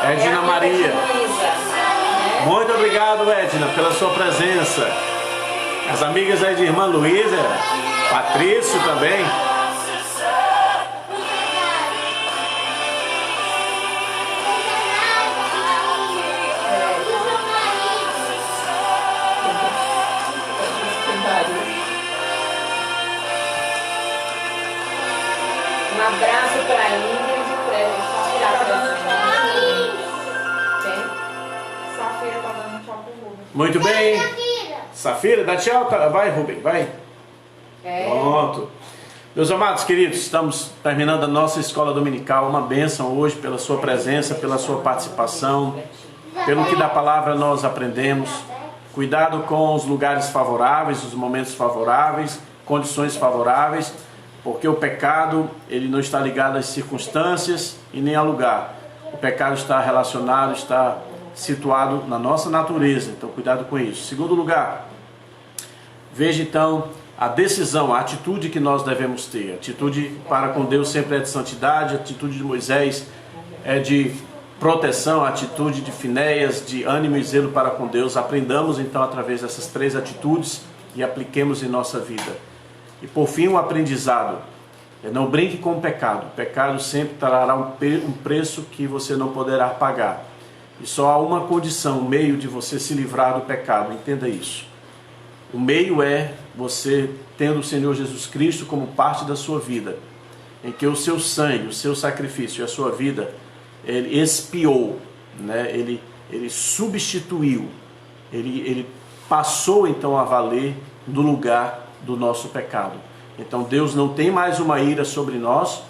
Edna É a Maria. filha de Luísa, né? Muito obrigado, Edna, pela sua presença. As amigas aí de irmã Luísa, Patrício também. Um abraço para a Ingrid, Safira tá dando tchau pro Rubens. Muito bem. Safira, dá tchau. Vai, Rubem, vai. Pronto. Meus amados queridos, estamos terminando a nossa escola dominical. Uma bênção hoje pela sua presença, pela sua participação, pelo que da palavra nós aprendemos. Cuidado com os lugares favoráveis, os momentos favoráveis, condições favoráveis, porque o pecado ele não está ligado às circunstâncias e nem a lugar. O pecado está relacionado, está situado na nossa natureza, então cuidado com isso. Segundo lugar, veja então a decisão, a atitude que nós devemos ter. A atitude para com Deus sempre é de santidade, a atitude de Moisés é de proteção, a atitude de Finéias, de ânimo e zelo para com Deus. Aprendamos então através dessas três atitudes e apliquemos em nossa vida. E por fim, um aprendizado. Não brinque com o pecado. O pecado sempre trará um preço que você não poderá pagar. E só há uma condição, um meio de você se livrar do pecado. Entenda isso. O meio é você tendo o Senhor Jesus Cristo como parte da sua vida, em que o seu sangue, o seu sacrifício e a sua vida, ele expiou, né? ele substituiu, ele passou então a valer no lugar do nosso pecado. Então Deus não tem mais uma ira sobre nós,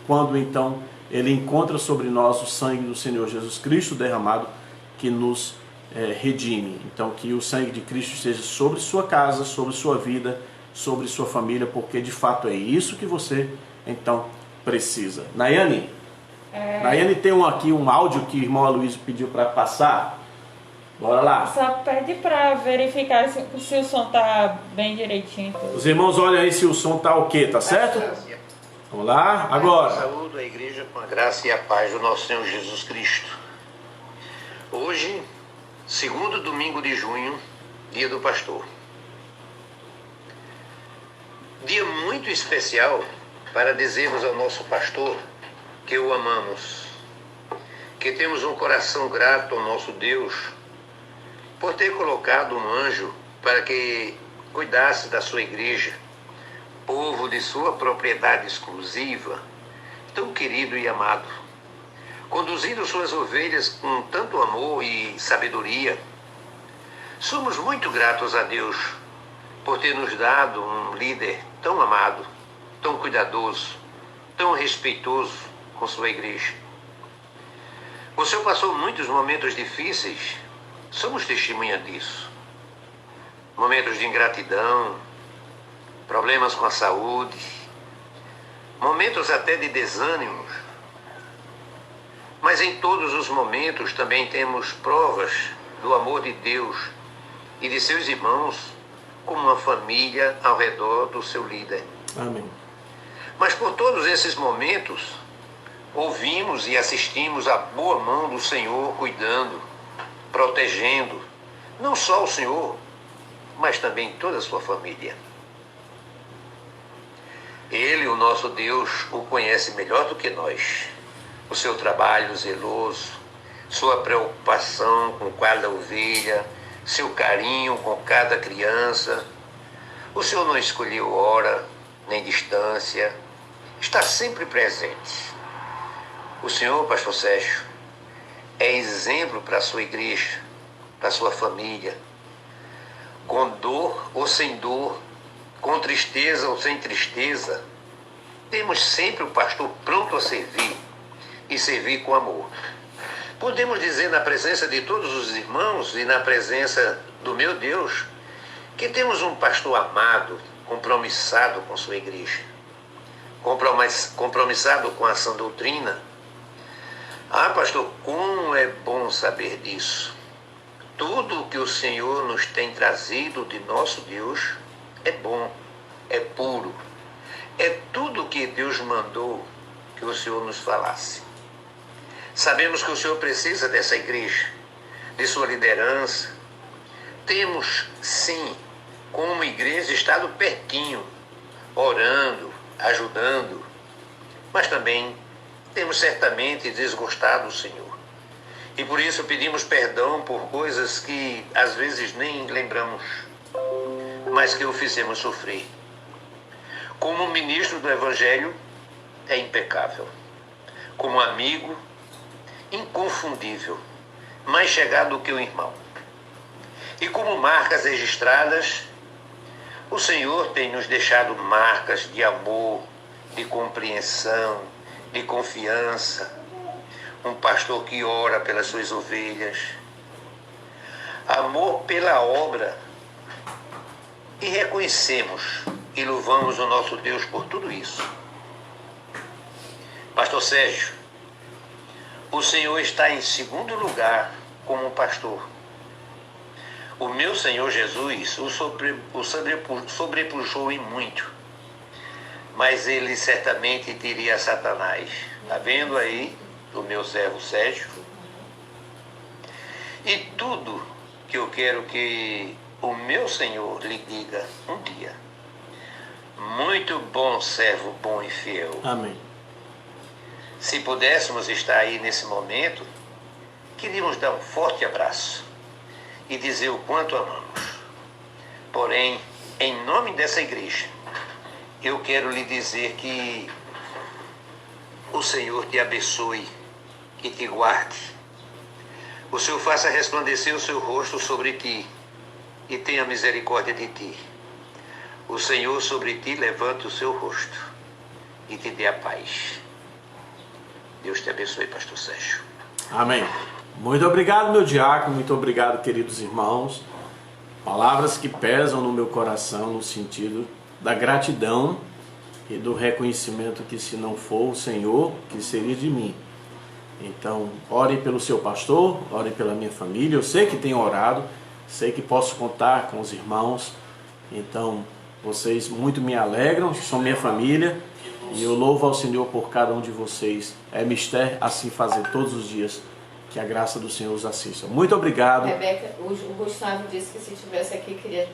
quando então Ele encontra sobre nós o sangue do Senhor Jesus Cristo derramado, que nos redime. Então que o sangue de Cristo esteja sobre sua casa, sobre sua vida, sobre sua família, porque de fato é isso que você então precisa. Nayane, Nayane tem aqui um áudio que o irmão Aloysio pediu para passar. Bora lá. Só pede para verificar se o som tá bem direitinho. Os irmãos olham aí se o som tá ok, tá certo? Vamos lá, agora. Saúdo a igreja com a graça e a paz do nosso Senhor Jesus Cristo. Hoje, segundo domingo de junho, dia do pastor. Dia muito especial para dizermos ao nosso pastor que o amamos, que temos um coração grato ao nosso Deus por ter colocado um anjo para que cuidasse da sua igreja, povo de sua propriedade exclusiva, tão querido e amado, conduzindo suas ovelhas com tanto amor e sabedoria. Somos muito gratos a Deus por ter nos dado um líder tão amado, tão cuidadoso, tão respeitoso com sua igreja. O Senhor passou muitos momentos difíceis, somos testemunha disso. Momentos de ingratidão, problemas com a saúde, momentos até de desânimos. Mas em todos os momentos também temos provas do amor de Deus e de seus irmãos como uma família ao redor do seu líder. Amém. Mas por todos esses momentos, ouvimos e assistimos à boa mão do Senhor cuidando, protegendo, não só o Senhor, mas também toda a sua família. Ele, o nosso Deus, o conhece melhor do que nós. O seu trabalho zeloso, sua preocupação com cada ovelha, seu carinho com cada criança. O Senhor não escolheu hora, nem distância, está sempre presente. O Senhor, pastor Sérgio, é exemplo para a sua igreja, para a sua família. Com dor ou sem dor, com tristeza ou sem tristeza, temos sempre o pastor pronto a servir e servir com amor. Podemos dizer na presença de todos os irmãos e na presença do meu Deus que temos um pastor amado, compromissado com sua igreja, compromissado com a sã doutrina. Ah, pastor, como é bom saber disso. Tudo o que o Senhor nos tem trazido de nosso Deus é bom, é puro. É tudo que Deus mandou que o Senhor nos falasse. Sabemos que o Senhor precisa dessa igreja, de sua liderança. Temos, sim, como igreja, estado pertinho, orando, ajudando, mas também temos certamente desgostado o Senhor. E por isso pedimos perdão por coisas que às vezes nem lembramos, mas que o fizemos sofrer. Como ministro do Evangelho, é impecável. Como amigo, inconfundível, mais chegado que o irmão. E como marcas registradas, o Senhor tem nos deixado marcas de amor, de compreensão, de confiança. Um pastor que ora pelas suas ovelhas. Amor pela obra. E reconhecemos e louvamos o nosso Deus por tudo isso. Pastor Sérgio, o Senhor está em segundo lugar como pastor. O meu Senhor Jesus o sobrepujou em muito, mas ele certamente teria Satanás. Está vendo aí o meu servo Sérgio? E tudo que eu quero que o meu Senhor lhe diga um dia: muito bom servo, bom e fiel. Amém. Se pudéssemos estar aí nesse momento, queríamos dar um forte abraço e dizer o quanto amamos. Porém, em nome dessa igreja, eu quero lhe dizer que o Senhor te abençoe e te guarde. O Senhor faça resplandecer o seu rosto sobre ti e tenha misericórdia de ti. O Senhor sobre ti levante o seu rosto e te dê a paz. Deus te abençoe, pastor Sérgio. Amém. Muito obrigado, meu diácono, muito obrigado, queridos irmãos. Palavras que pesam no meu coração no sentido da gratidão e do reconhecimento que, se não for o Senhor, que seria de mim. Então, ore pelo seu pastor, ore pela minha família. Eu sei que tenho orado, sei que posso contar com os irmãos. Então, vocês muito me alegram, são minha família. E eu louvo ao Senhor por cada um de vocês. É mistério assim fazer todos os dias. Que a graça do Senhor os assista. Muito obrigado. Rebeca, o Gustavo disse que se estivesse aqui queria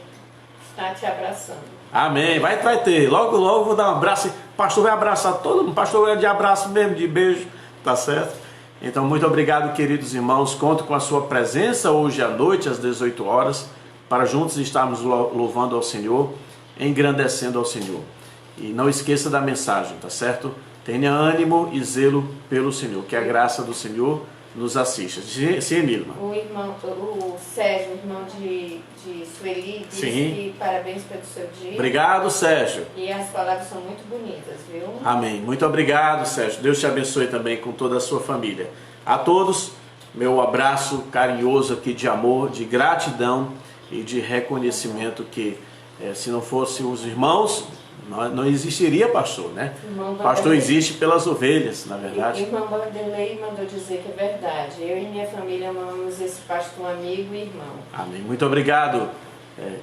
estar te abraçando. Amém. Vai ter. Logo, logo vou dar um abraço. O pastor vai abraçar todo mundo. O pastor é de abraço mesmo, de beijo. Tá certo? Então, muito obrigado, queridos irmãos. Conto com a sua presença hoje à noite, às 18 horas, para juntos estarmos louvando ao Senhor, engrandecendo ao Senhor. E não esqueça da mensagem, tá certo? Tenha ânimo e zelo pelo Senhor. Que a graça do Senhor nos assista. Sim, Nilma. O Sérgio, irmão de Sueli, disse que parabéns pelo seu dia. Obrigado, Sérgio. E as palavras são muito bonitas, viu? Amém. Muito obrigado, Sérgio. Deus te abençoe também com toda a sua família. A todos, meu abraço carinhoso aqui de amor, de gratidão e de reconhecimento que se não fossem os irmãos, não existiria pastor, né? Pastor existe pelas ovelhas, na verdade. Irmão Vanderlei mandou dizer que é verdade. Eu e minha família amamos esse pastor, amigo e irmão. Amém. Muito obrigado.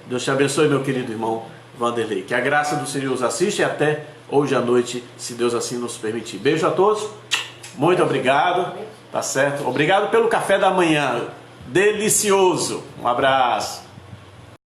Deus te abençoe, meu querido irmão Vanderlei. Que a graça do Senhor os assista e até hoje à noite, se Deus assim nos permitir. Beijo a todos. Muito obrigado. Tá certo? Obrigado pelo café da manhã. Delicioso. Um abraço.